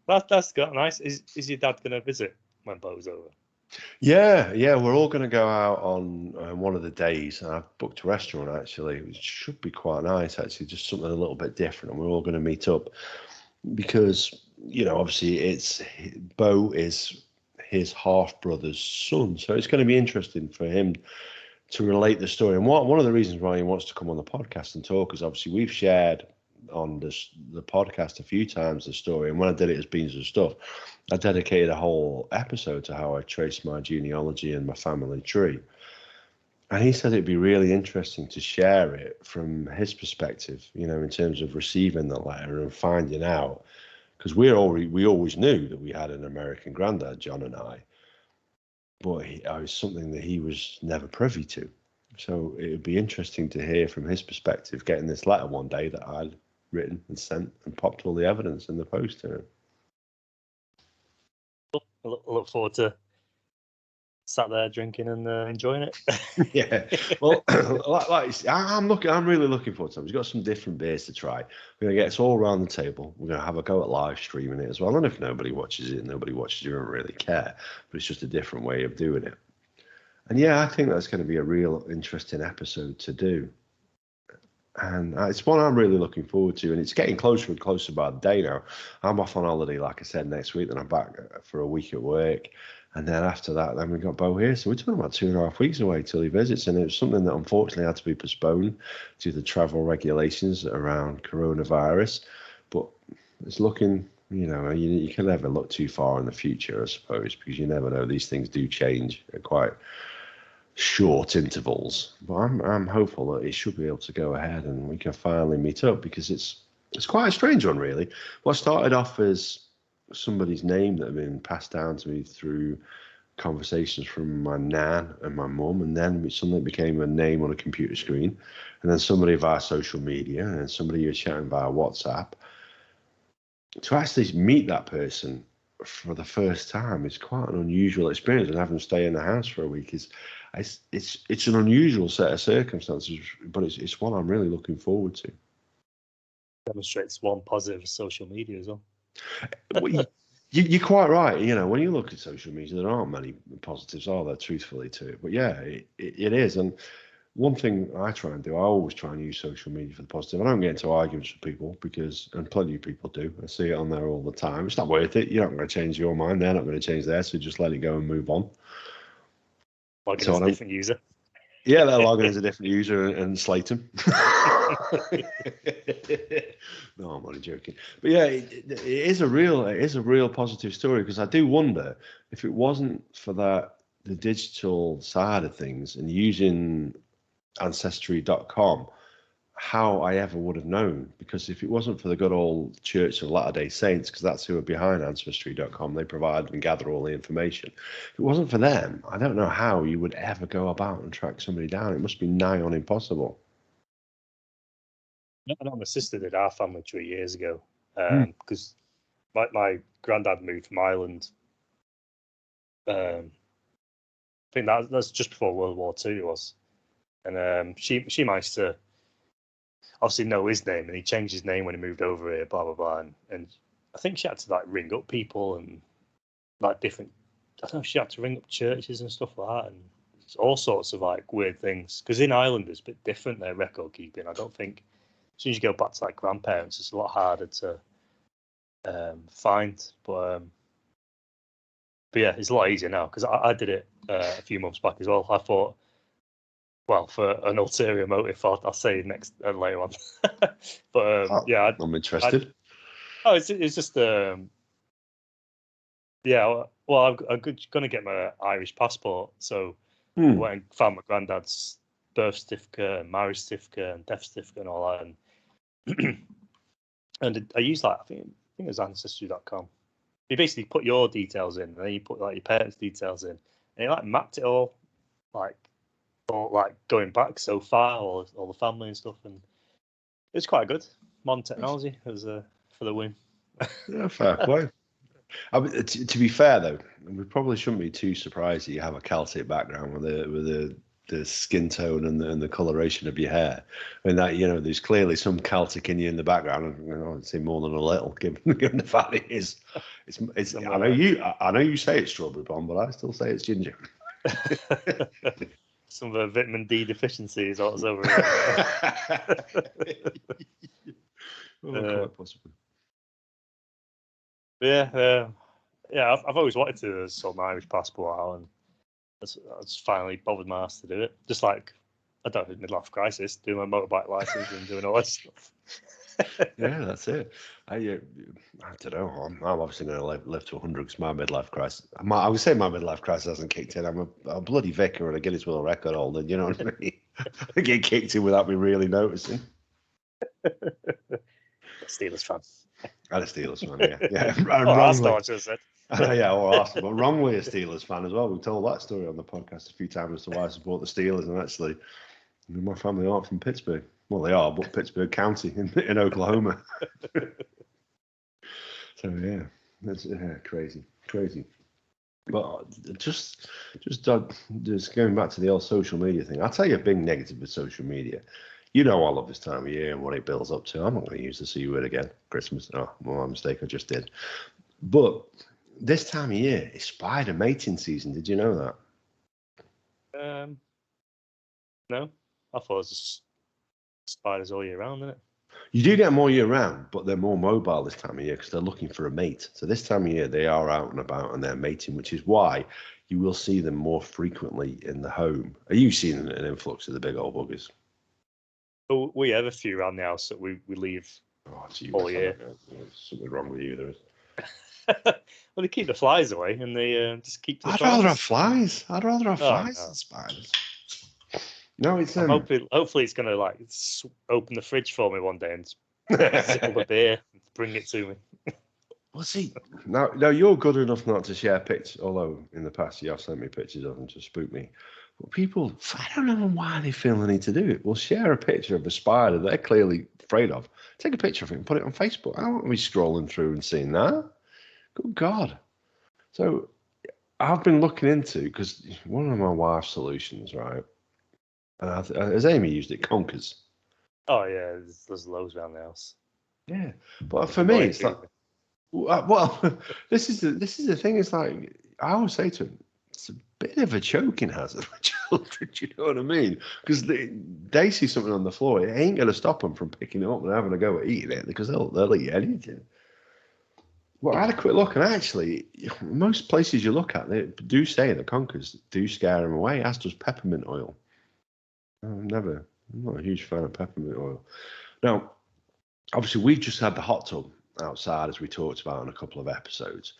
that. That's got nice. Is your dad going to visit when Bo's over?
Yeah, yeah, we're all going to go out on one of the days. And I've booked a restaurant actually, which should be quite nice actually, just something a little bit different. And we're all going to meet up because, obviously Bo is his half brother's son. So it's going to be interesting for him to relate the story. And one of the reasons why he wants to come on the podcast and talk is obviously we've shared on the podcast a few times the story. And when I did it as Beans and Stuff, I dedicated a whole episode to how I traced my genealogy and my family tree. And he said it'd be really interesting to share it from his perspective, in terms of receiving the letter and finding out. Because we always knew that we had an American granddad, John and I, but it was something that he was never privy to. So it would be interesting to hear from his perspective, getting this letter one day that I'd written and sent and popped all the evidence in the post to him.
I look forward to sat there drinking and enjoying it.
Yeah, well, I'm really looking forward to it. We've got some different beers to try. We're gonna get us all around the table. We're gonna have a go at live streaming it as well. And if nobody watches it, you don't really care. But it's just a different way of doing it. And yeah, I think that's going to be a real interesting episode to do. And it's one I'm really looking forward to. And it's getting closer and closer by the day now. I'm off on holiday, like I said, next week. Then I'm back for a week at work. And then after that, then we've got Bo here. So we're talking about 2.5 weeks away till he visits. And it was something that unfortunately had to be postponed due to the travel regulations around coronavirus. But it's looking, you can never look too far in the future, I suppose, because you never know. These things do change at quite short intervals. But I'm hopeful that it should be able to go ahead and we can finally meet up, because it's quite a strange one, really. What started off as somebody's name that had been passed down to me through conversations from my nan and my mum, and then it suddenly became a name on a computer screen, and then somebody via social media, and then somebody you're chatting via WhatsApp. To actually meet that person for the first time is quite an unusual experience, and having them stay in the house for a week it's an unusual set of circumstances, but it's one I'm really looking forward to.
Demonstrates one positive of social media as well.
Well, you're quite right. When you look at social media, there aren't many positives, are there, truthfully, to it? But yeah, it is. And one thing I try and do, I always try and use social media for the positive. I don't get into arguments with people and plenty of people do. I see it on there all the time. It's not worth it. You're not going to change your mind. They're not going to change theirs. So just let it go and move on.
Log in as a different user.
Yeah, they'll log in as a different user and slate them. No, I'm only joking. But yeah, it is a real positive story, because I do wonder if it wasn't for the digital side of things and using Ancestry.com, how I ever would have known. Because if it wasn't for the good old Church of Latter-day Saints, because that's who are behind Ancestry.com, they provide and gather all the information. If it wasn't for them, I don't know how you would ever go about and track somebody down. It must be nigh on impossible.
I know my sister did our family tree years ago, because my granddad moved from Ireland. I think that's just before World War II it was, and she managed to obviously know his name, and he changed his name when he moved over here, blah blah blah, and I think she had to ring up people and different. I don't know if she had to ring up churches and stuff like that, and it's all sorts of weird things. Because in Ireland it's a bit different, their record keeping. I don't think as soon as you go back to grandparents, it's a lot harder to find. But yeah, it's a lot easier now, because I did it a few months back as well. I thought, well, for an ulterior motive, I'll say next later on. But yeah, I'm
interested.
It's just yeah. Well, I'm going to get my Irish passport, so I went and found my granddad's birth certificate and marriage certificate and death certificate and all that, and I used I think it was Ancestry.com. You basically put your details in, and then you put your parents' details in, and it mapped it all going back so far, all the family and stuff, and it's quite good. Modern technology was for the win.
Yeah, fair play. To be fair though, we probably shouldn't be too surprised that you have a Celtic background with a the skin tone and the coloration of your hair. I mean, that, you know, there's clearly some Celtic in you in the background. You know, I'd say more than a little, given the fact it is. It's. I know you say it's strawberry blonde, but I still say it's ginger.
Some vitamin D deficiency is also over.
Quite possibly.
Yeah. I've always wanted to sort an Irish passport out, and I just finally bothered my ass to do it. Just like, I don't have a midlife crisis, doing my motorbike license and doing all that stuff.
Yeah, that's it. I don't know. I'm obviously going to live to 100 because my midlife crisis. I would say my midlife crisis hasn't kicked in. I'm a bloody vicar and a Guinness World Record holder. You know what I mean? I get kicked in without me really noticing.
Steelers fan.
I'm a Steelers fan. Yeah.
Arsenal, I just said.
Yeah, or Arsenal, but wrongly a Steelers fan as well. We've told that story on the podcast a few times as to why I support the Steelers, and actually, my family aren't from Pittsburgh. Well, they are, but Pittsburgh County in Oklahoma. So yeah, that's crazy. But just going back to the old social media thing, I'll tell you a big negative with social media. You know, I love this time of year and what it builds up to. I'm not going to use the C word again. Christmas. Oh, well, my mistake. I just did. But this time of year is spider mating season. Did you know
that? No, I thought it was just spiders all year round, isn't it?
You do get them all year round, but they're more mobile this time of year because they're looking for a mate. So this time of year, they are out and about and they're mating, which is why you will see them more frequently in the home. Are you seeing an influx of the big old buggers?
Well, we have a few around the house that we leave all year.
There's something wrong with you, there is.
Well, they keep the flies away and they just keep the
I'd rather have flies than spiders. No, it's
hopefully it's gonna like open the fridge for me one day and sip up a beer and bring it to me.
Well, see, now you're good enough not to share pictures, although in the past you have sent me pictures of them to spook me. But people, I don't know why they feel the need to do it. We'll share a picture of a spider they're clearly afraid of. Take a picture of it and put it on Facebook. I don't want to be scrolling through and seeing that. Good God. So I've been looking into, because one of my wife's solutions, right? Has Amy used it? Conkers.
Oh yeah, there's loads around the house.
Yeah, but for me, it's like, well, this is the thing. It's like I always say to him, it's a bit of a choking hazard for children. Do you know what I mean? Because they see something on the floor, it ain't going to stop them from picking it up and having a go at eating it because they'll eat anything. Well, I had a quick look, and actually, most places you look at, they do say the conkers do scare them away, as does peppermint oil. I'm not a huge fan of peppermint oil. Now, obviously, we've just had the hot tub outside, as we talked about in a couple of episodes.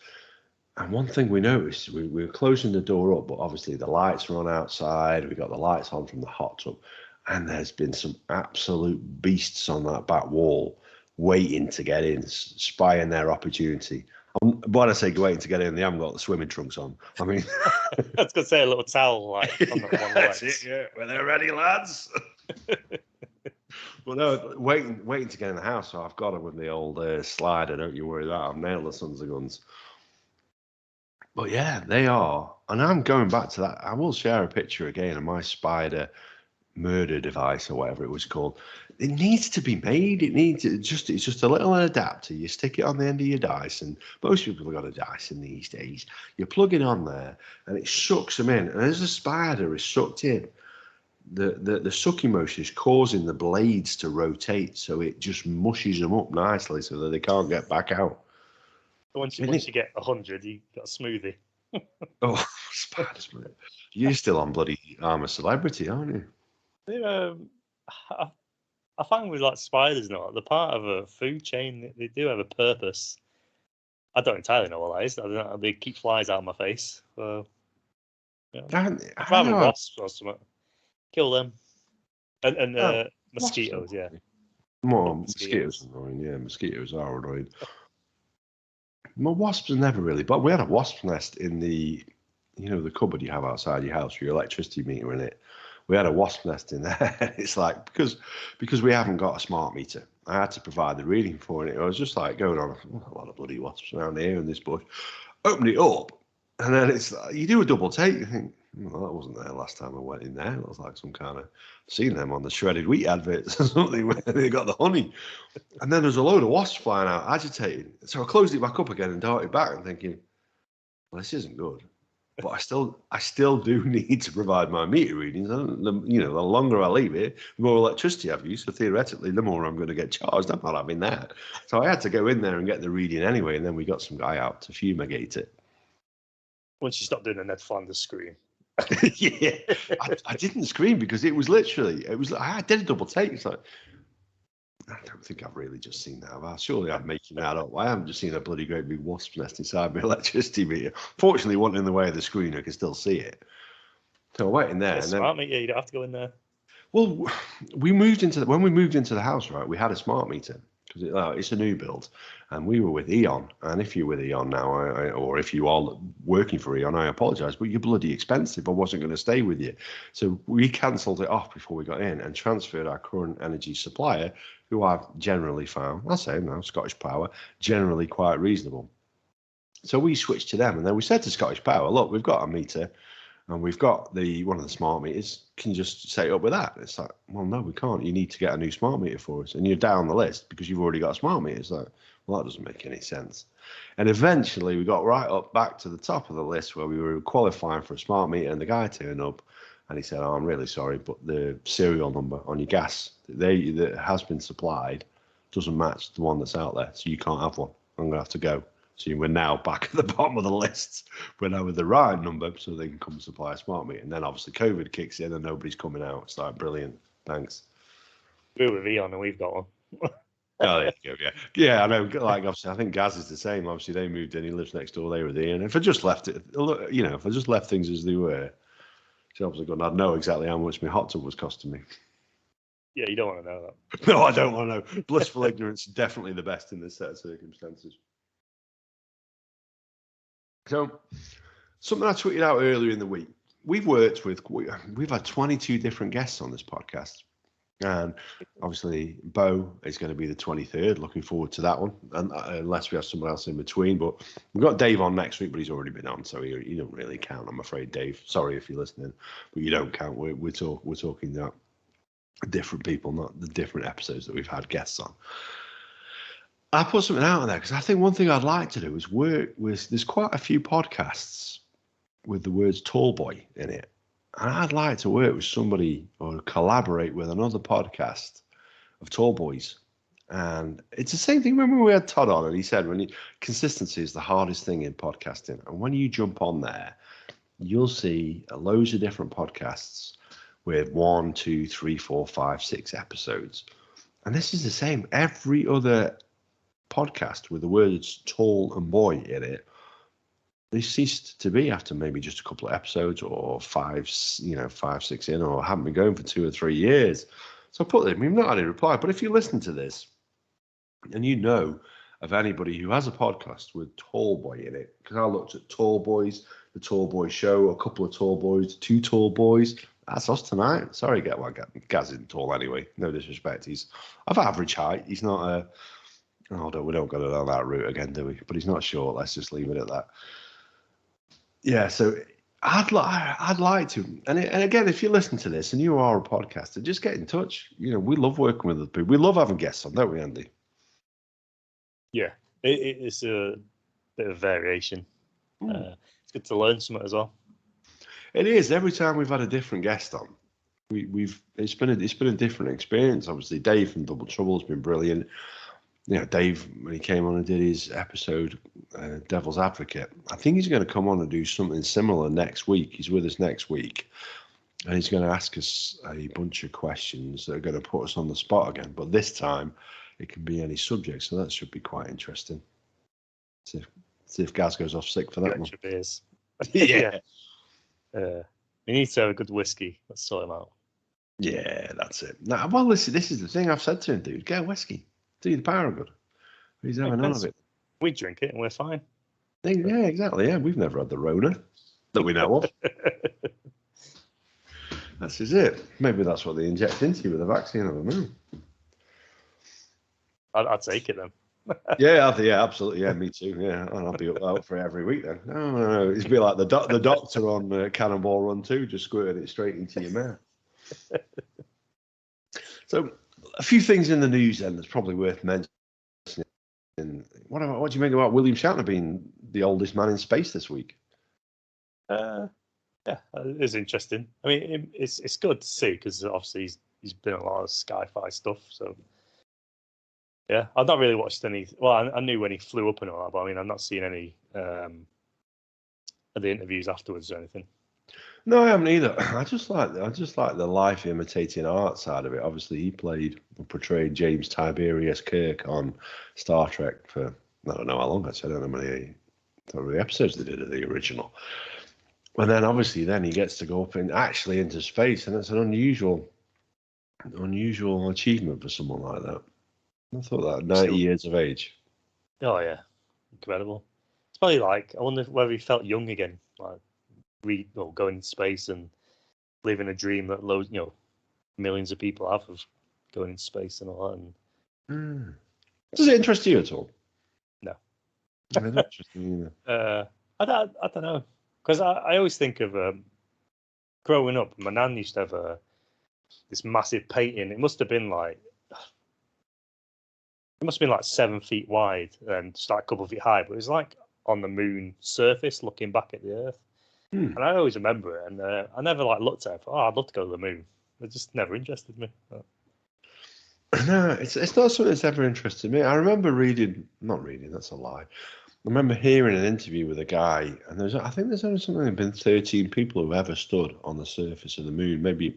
And one thing we noticed, we were closing the door up, but obviously the lights were on outside. We got the lights on from the hot tub. And there's been some absolute beasts on that back wall waiting to get in, spying their opportunity. When I say waiting to get in, they haven't got the swimming trunks on. I mean,
I was going to say a little towel like on the
that's it, yeah. When they're ready, lads. Well, no, waiting to get in the house. So I've got them with the old slider. Don't you worry that I've nailed the sons of guns. But yeah, they are, and I'm going back to that. I will share a picture again of my spider murder device or whatever it was called. It needs to be made. It's just a little adapter. You stick it on the end of your Dyson. Most people have got a Dyson these days. You plug it on there and it sucks them in. And as the spider is sucked in, the sucking motion is causing the blades to rotate, so it just mushes them up nicely so that they can't get back out.
Once you get 100, you got a smoothie.
Oh, spider smoothie. You're still on bloody I'm a Celebrity, aren't you?
I find with like spiders now, they're part of a food chain. They do have a purpose. I don't entirely know what that is. I don't know. They keep flies out of my face. So, yeah. I'd rather wasps or something. Kill them. And mosquitoes, yeah.
Well, mosquitoes are annoying. Yeah, mosquitoes are annoying. Well, wasps are never really. But we had a wasp nest in the cupboard you have outside your house with your electricity meter in it. We had a wasp nest in there. It's like, because we haven't got a smart meter, I had to provide the reading for it. I was just like going on a lot of bloody wasps around here in this bush. Open it up, and then it's like, you do a double take. You think, Well, that wasn't there last time I went in there. It was like some kind of seen them on the shredded wheat adverts or something where they got the honey. And then there's a load of wasps flying out, agitating. So I closed it back up again and darted back and thinking, well, this isn't good. But I still do need to provide my meter readings. And the longer I leave it, the more electricity I've used. So theoretically, the more I'm going to get charged. I'm not having that. So I had to go in there and get the reading anyway. And then we got some guy out to fumigate it.
Once you stop doing the Ned Flanders scream.
Yeah, I didn't scream because it was I did a double take. It's like, I don't think I've really just seen that. Surely I'm making that up. I haven't just seen a bloody great big wasp nest inside my electricity meter. Fortunately, it wasn't in the way of the screen. I can still see it. So I went in there.
Smart meter, you don't have to go in there.
Well, when we moved into the house, right, we had a smart meter because it's a new build, and we were with Eon. And if you're with Eon now, or if you are working for Eon, I apologise, but you're bloody expensive. I wasn't going to stay with you, so we cancelled it off before we got in and transferred our current energy supplier, who I've generally found, I'll say now, Scottish Power, generally quite reasonable. So we switched to them, and then we said to Scottish Power, look, we've got a meter. And we've got one of the smart meters. Can you just set it up with that? It's like, well, no, we can't. You need to get a new smart meter for us. And you're down the list because you've already got a smart meter. It's like, well, that doesn't make any sense. And eventually we got right up back to the top of the list where we were qualifying for a smart meter. And the guy turned up and he said, oh, I'm really sorry, but the serial number on your gas that has been supplied doesn't match the one that's out there. So you can't have one. I'm going to have to go. So we're now back at the bottom of the list. We're now with the right number so they can come and supply a smart meter. And then obviously COVID kicks in and nobody's coming out. It's like, brilliant. Thanks.
We're with Eon and we've got one.
Oh, there you go. Yeah. Yeah, I know. Like, obviously, I think Gaz is the same. Obviously, they moved in. He lives next door. They were there. And if I just left it, if I just left things as they were, it's obviously good. I'd know exactly how much my hot tub was costing me.
Yeah, you don't want to know that.
No, I don't want to know. Blissful ignorance, definitely the best in this set of circumstances. So, something I tweeted out earlier in the week. We've had 22 different guests on this podcast. And obviously, Bo is going to be the 23rd. Looking forward to that one, and unless we have someone else in between. But we've got Dave on next week, but he's already been on, so you don't really count. I'm afraid, Dave. Sorry if you're listening, but you don't count. We're talking about different people, not the different episodes that we've had guests on. I put something out there because I think one thing I'd like to do is work with. There's quite a few podcasts with the words "tall boy" in it. And I'd like to work with somebody or collaborate with another podcast of tall boys. And it's the same thing. Remember we had Todd on and he said consistency is the hardest thing in podcasting. And when you jump on there, you'll see loads of different podcasts with 1, 2, 3, 4, 5, 6 episodes. And this is the same. Every other podcast with the words tall and boy in it, they ceased to be after maybe just a couple of episodes or 5, 6 in, or haven't been going for 2 or 3 years. So I put them, we've not had any reply. But if you listen to this and you know of anybody who has a podcast with Tall Boy in it, because I looked at Tall Boys, the Tall Boy Show, a couple of Tall Boys, 2 Tall Boys. That's us tonight. Sorry, Gaz isn't tall anyway. No disrespect. He's of average height. He's not we don't go down that route again, do we? But he's not short. Let's just leave it at that. Yeah, so I'd like to, and again, if you listen to this and you are a podcaster, just get in touch. We love working with other people. We love having guests on, don't we, Andy?
Yeah, it's a bit of variation. It's good to learn something as well.
It is. Every time we've had a different guest on, it's been a different experience. Obviously, Dave from Double Trouble has been brilliant. Dave, when he came on and did his episode, Devil's Advocate, I think he's going to come on and do something similar next week. He's with us next week, and he's going to ask us a bunch of questions that are going to put us on the spot again. But this time, it can be any subject, so that should be quite interesting. See if Gaz goes off sick for that one.
Beers.
Yeah.
We need to have a good whiskey. Let's sort him out.
Yeah, that's it. Now, well, listen, this is the thing I've said to him, dude. Get a whiskey. Do the power good. He's having none of it.
We drink it and we're fine.
Yeah, exactly. Yeah, we've never had the Rona that we know of. That's it. Maybe that's what they inject into you with a vaccine. I don't know.
I'd take it then.
Yeah, yeah, absolutely. Yeah, me too. Yeah, and I'll be up for it every week then. No. It'd be like the doctor on Cannonball Run 2, just squirting it straight into your mouth. So, a few things in the news then that's probably worth mentioning. What do you make about William Shatner being the oldest man in space this week?
Yeah, it's interesting. I mean, it's good to see because obviously he's been in a lot of sci-fi stuff. So yeah, I've not really watched any. Well, I knew when he flew up and all that, but I mean, I've not seen any of the interviews afterwards or anything.
No, I haven't either. I just like the life imitating art side of it. Obviously, he portrayed James Tiberius Kirk on Star Trek for I don't know how long. Actually, I don't know how many episodes they did of the original. And then obviously, he gets to go up into space, and it's an unusual achievement for someone like that. I thought that 90 years of age.
Oh yeah, incredible. It's probably like I wonder whether he felt young again, like going into space and living a dream that millions of people have of going into space and all that.
Does it interest you at all?
No.
It doesn't interest me either.
I don't know, because I always think of growing up. My nan used to have this massive painting. It must have been like 7 feet wide and just like a couple of feet high, but it was like on the moon surface looking back at the Earth. And I always remember it, and I never looked at it. I'd love to go to the moon. It just never interested me.
No, it's not something that's ever interested me. I remember not reading, that's a lie. I remember hearing an interview with a guy, and I think there's only something been 13 people who ever stood on the surface of the moon. Maybe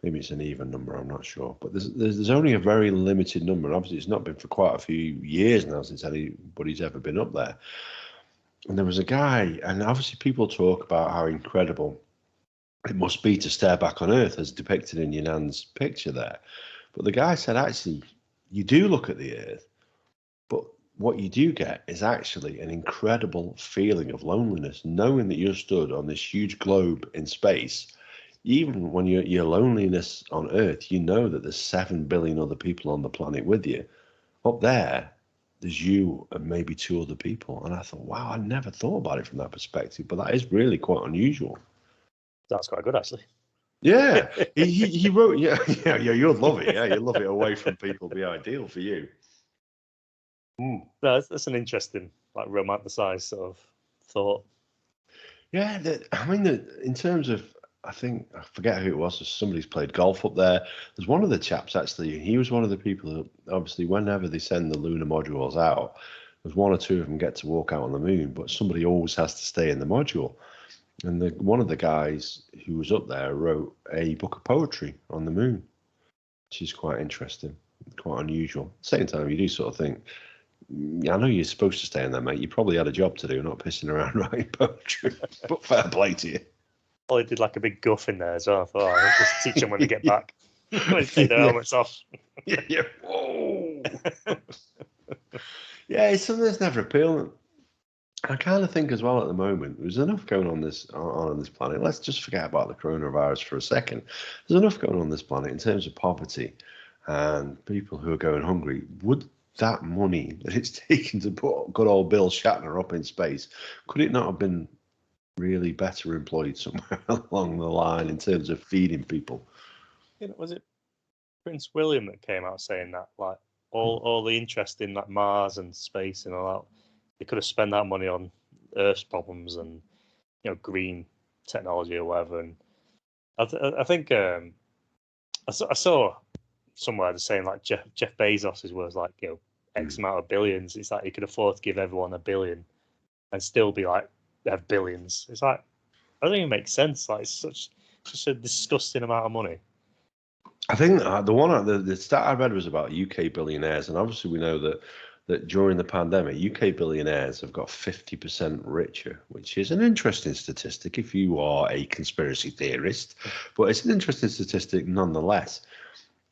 it's an even number, I'm not sure. But there's only a very limited number. And obviously, it's not been for quite a few years now since anybody's ever been up there. And there was a guy, and obviously people talk about how incredible it must be to stare back on Earth as depicted in your nan's picture there. But the guy said, actually, you do look at the Earth, but what you do get is actually an incredible feeling of loneliness, knowing that you're stood on this huge globe in space. Even when your loneliness on Earth, you know that there's 7 billion other people on the planet with you. Up there's you and maybe 2 other people. And I thought, wow, I never thought about it from that perspective, but that is really quite unusual.
That's quite good, actually.
Yeah, he wrote. Yeah, you'll love it. Yeah, you'll love it. Away from people, be ideal for you.
No, that's an interesting, romanticized sort of thought.
Yeah, in terms of, I think I forget who it was. Somebody's played golf up there. There's one of the chaps actually. He was one of the people who, obviously, whenever they send the lunar modules out, there's 1 or 2 of them get to walk out on the moon, but somebody always has to stay in the module. And one of the guys who was up there wrote a book of poetry on the moon, which is quite interesting, quite unusual. At the same time, you do sort of think, I know you're supposed to stay in there, mate. You probably had a job to do, not pissing around writing poetry. But fair play to you.
Well, he did like a big guff in there as well. I thought, I'll just teach them when they get back. When they take their helmets off.
Yeah. Whoa. Yeah, it's something that's never appealed. I kind of think as well at the moment, there's enough going on this planet. Let's just forget about the coronavirus for a second. There's enough going on this planet in terms of poverty and people who are going hungry. Would that money that it's taken to put good old Bill Shatner up in space, could it not have been really better employed somewhere along the line in terms of feeding people?
Was it Prince William that came out saying that, all the interest in Mars and space and all that, they could have spent that money on Earth's problems and green technology or whatever. And I think I saw somewhere they're saying Jeff Bezos is worth X amount of billions. It's like he could afford to give everyone $1 billion and still be have billions. It's like, I don't even make sense. It's such a disgusting amount of money.
I think the stat I read was about UK billionaires, and obviously we know that during the pandemic, UK billionaires have got 50% richer, which is an interesting statistic if you are a conspiracy theorist, but it's an interesting statistic nonetheless.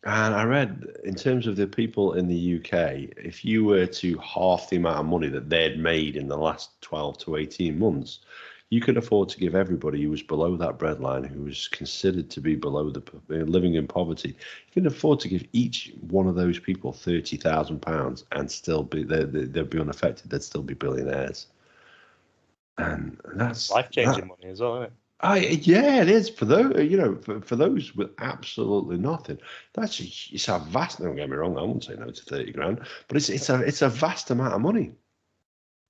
And I read, in terms of the people in the UK, if you were to half the amount of money that they'd made in the last 12 to 18 months, You can afford to give everybody who was below that breadline, who was considered to be below the living in poverty, you can afford to give each one of those people £30,000 and still be they'd be unaffected. They'd still be billionaires. And that's
life-changing money as well, isn't it?
Yeah, it is for those. For those with absolutely nothing. It's a vast. Don't get me wrong. I wouldn't say no to 30 grand, but it's a vast amount of money.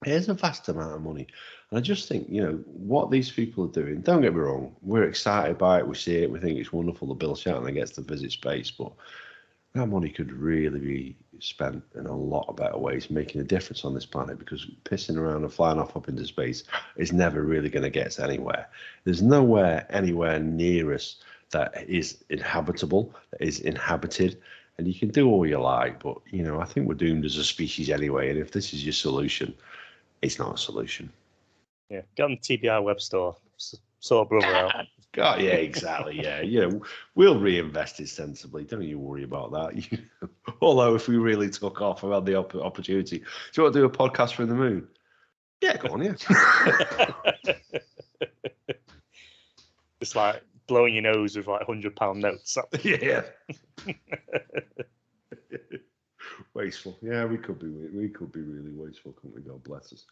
It is a vast amount of money, and I just think what these people are doing. Don't get me wrong. We're excited by it. We see it. We think it's wonderful that Bill Shatner gets to visit space, but that money could really be spent in a lot of better ways, making a difference on this planet, because pissing around and flying off up into space is never really going to get us anywhere. There's nowhere anywhere near us that is inhabitable, that is inhabited, and you can do all you like, but I think we're doomed as a species anyway, and if this is your solution, it's not a solution.
Yeah, get on the TBI web store, sort brother out.
God, yeah, exactly. Yeah, we'll reinvest it sensibly. Don't you worry about that. Although, if we really took off and had the opportunity, do you want to do a podcast from the moon? Yeah, go on, yeah.
Just like blowing your nose with like £100 notes.
Yeah. Wasteful. Yeah, we could be really wasteful, couldn't we? God bless us.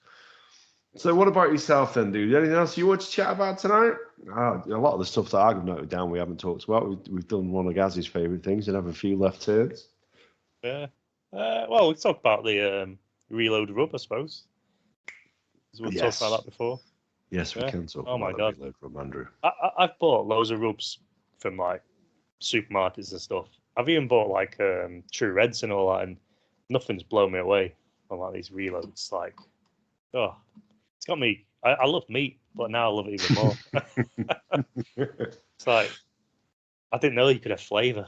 So what about yourself then, dude? Anything else you want to chat about tonight? A lot of the stuff that I've noted down we haven't talked about. We've done one of Gaz's favourite things and have a few left turns.
Yeah. Well, we talked about the reload rub, I suppose. We've talked about that before.
Yes, we can talk about that reload rub, Andrew.
I've bought loads of rubs from like supermarkets and stuff. I've even bought like True Reds and all that, and nothing's blown me away on like these reloads. Like, it's got me. I love meat, but now I love it even more. It's like I didn't know you could have flavour.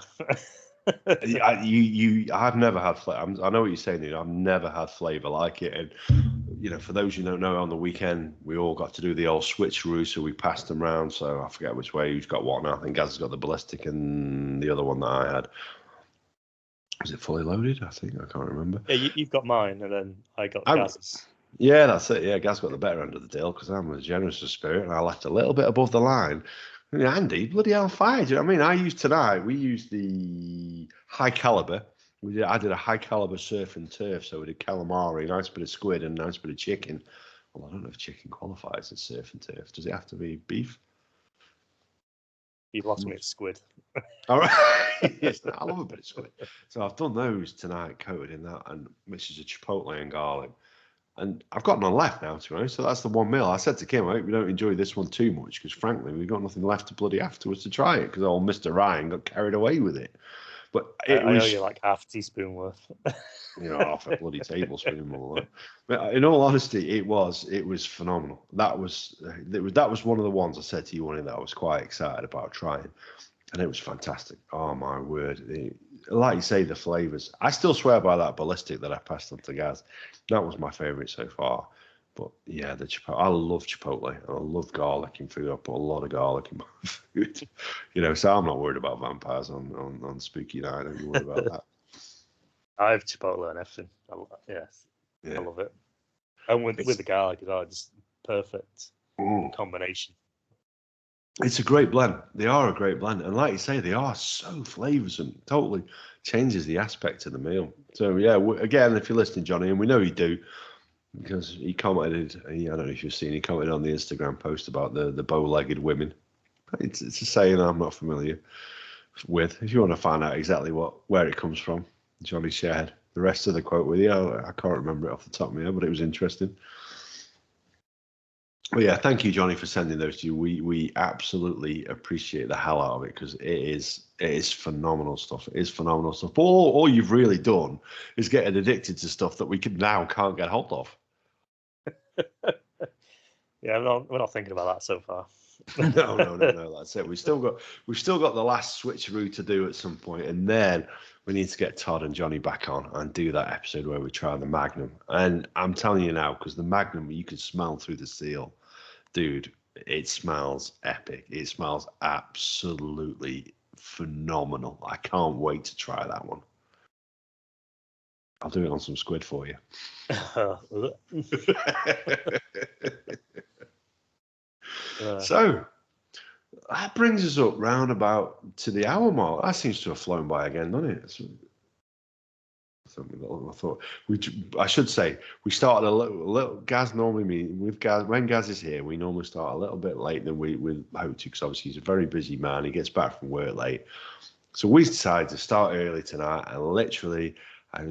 I've never had flavour. I know what you're saying, dude. I've never had flavour like it. And for those who don't know, on the weekend we all got to do the old switcheroo, so we passed them round. So I forget which way who's got what now. I think Gaz has got the ballistic, and the other one that I had, was it fully loaded? I think I can't remember.
Yeah, you've got mine, and then I got Gaz's.
Yeah, that's it. Yeah, Gaz got the better end of the deal because I'm a generous of spirit, and I left a little bit above the line. Andy, bloody hell, fire! Do you know what I mean? We used the high caliber. I did a high caliber surf and turf, so we did calamari, a nice bit of squid, and a nice bit of chicken. Well, I don't know if chicken qualifies as surf and turf. Does it have to be beef?
You've lost me at squid.
All right. Yes, I love a bit of squid. So I've done those tonight, coated in that, and mixtures of chipotle and garlic. And I've got none left now, to be honest. So that's the one meal. I said to Kim, I hope we don't enjoy this one too much, because frankly, we've got nothing left to bloody afterwards to try it, because old Mr. Ryan got carried away with it. But I
owe you like half a teaspoon worth.
Half a bloody tablespoon more. But in all honesty, it was phenomenal. That was one of the ones I said to you, one that I was quite excited about trying, and it was fantastic. Oh my word! Like you say, the flavors. I still swear by that ballistic that I passed on to Gaz. That was my favorite so far. But yeah, the chipotle. I love chipotle. I love garlic in food. I put a lot of garlic in my food. So I'm not worried about vampires on spooky night. Don't you worry about that.
I have chipotle and everything. I love it. And with the garlic as well, just perfect combination.
It's a great blend. They are a great blend, and like you say, they are so flavoursome. Totally changes the aspect of the meal. So yeah, again, if you're listening, Johnny, and we know you do, because he commented. I don't know if you've seen. He commented on the Instagram post about the bow-legged women. It's a saying I'm not familiar with. If you want to find out exactly where it comes from, Johnny shared the rest of the quote with you. I can't remember it off the top of my head, but it was interesting. Well, yeah, thank you, Johnny, for sending those to you. We absolutely appreciate the hell out of it, because it is phenomenal stuff. It is phenomenal stuff. But all you've really done is getting addicted to stuff that we can't get hold of.
Yeah, we're not thinking about that so far.
No. That's it. We've still got the last switcheroo to do at some point, and then we need to get Todd and Johnny back on and do that episode where we try the Magnum. And I'm telling you now, because the Magnum, you can smell through the seal, dude. It smells epic. It smells absolutely phenomenal. I can't wait to try that one. I'll do it on some squid for you. So that brings us up round about to the hour mark. That seems to have flown by again, doesn't it? I thought I should say we started a little. Gaz normally with Gaz when Gaz is here. We normally start a little bit later than we hope to, because obviously he's a very busy man. He gets back from work late, so we decided to start early tonight. And literally,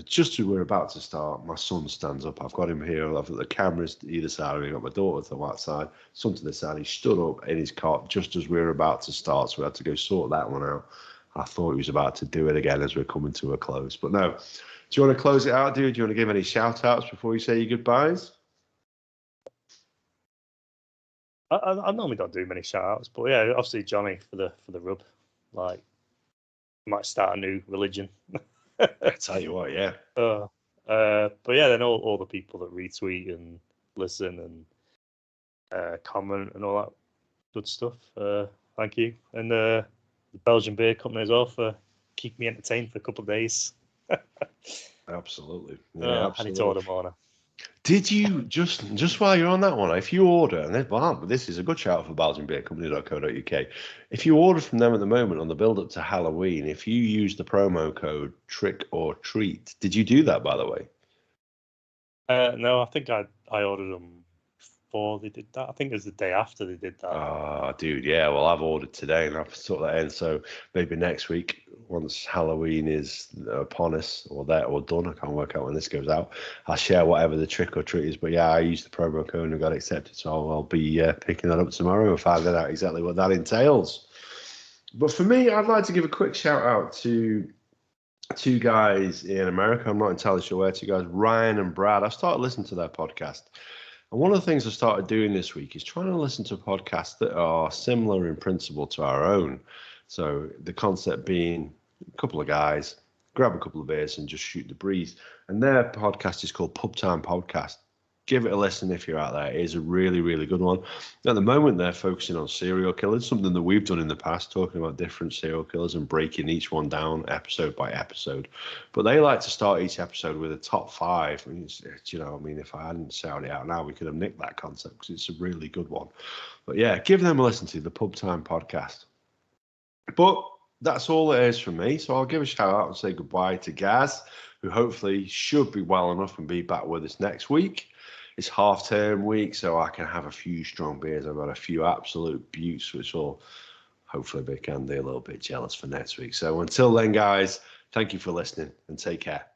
just as we're about to start, my son stands up. I've got him here. I've got the cameras to either side. We've got my daughter to the right side, son to the side. He stood up in his cot just as we were about to start, so we had to go sort that one out. I thought he was about to do it again as we're coming to a close, but no. Do you want to close it out, dude? Do you want to give any shout-outs before you say your goodbyes?
I normally don't do many shout-outs, but yeah, obviously Johnny for the rub. Like, might start a new religion.
I tell you what, yeah.
But yeah, then all the people that retweet and listen and comment and all that good stuff. Thank you. And the Belgian beer company as well for keeping me entertained for a couple of days.
Absolutely. Yeah, absolutely.
I need to order more now.
Did you just while you're on that one, if you order, and this is a good shout out for BelgianBeerCompany.co.uk. If you order from them at the moment on the build up to Halloween, if you use the promo code Trick or Treat, did you do that, by the way?
No, I think I ordered them before they did that. I think it was the day after they did that.
Oh, dude, yeah. Well, I've ordered today and I've sort that in. So maybe next week, once Halloween is upon us or done, I can't work out when this goes out, I'll share whatever the trick or treat is. But yeah, I used the promo code and got accepted. So I'll be picking that up tomorrow and finding out exactly what that entails. But for me, I'd like to give a quick shout out to two guys in America. I'm not entirely sure where, two guys, Ryan and Brad. I've started listening to their podcast. And one of the things I started doing this week is trying to listen to podcasts that are similar in principle to our own. So the concept being a couple of guys, grab a couple of beers and just shoot the breeze. And their podcast is called Pub Time Podcast. Give it a listen if you're out there. It is a really, really good one. At the moment, they're focusing on serial killers, something that we've done in the past, talking about different serial killers and breaking each one down episode by episode. But they like to start each episode with a top five. I mean, if I hadn't shouted it out now, we could have nicked that concept because it's a really good one. But yeah, give them a listen to the Pub Time Podcast. But that's all it is from me. So I'll give a shout out and say goodbye to Gaz, who hopefully should be well enough and be back with us next week. It's half-term week, so I can have a few strong beers. I've got a few absolute beauts, which will hopefully make Andy a little bit jealous for next week. So until then, guys, thank you for listening and take care.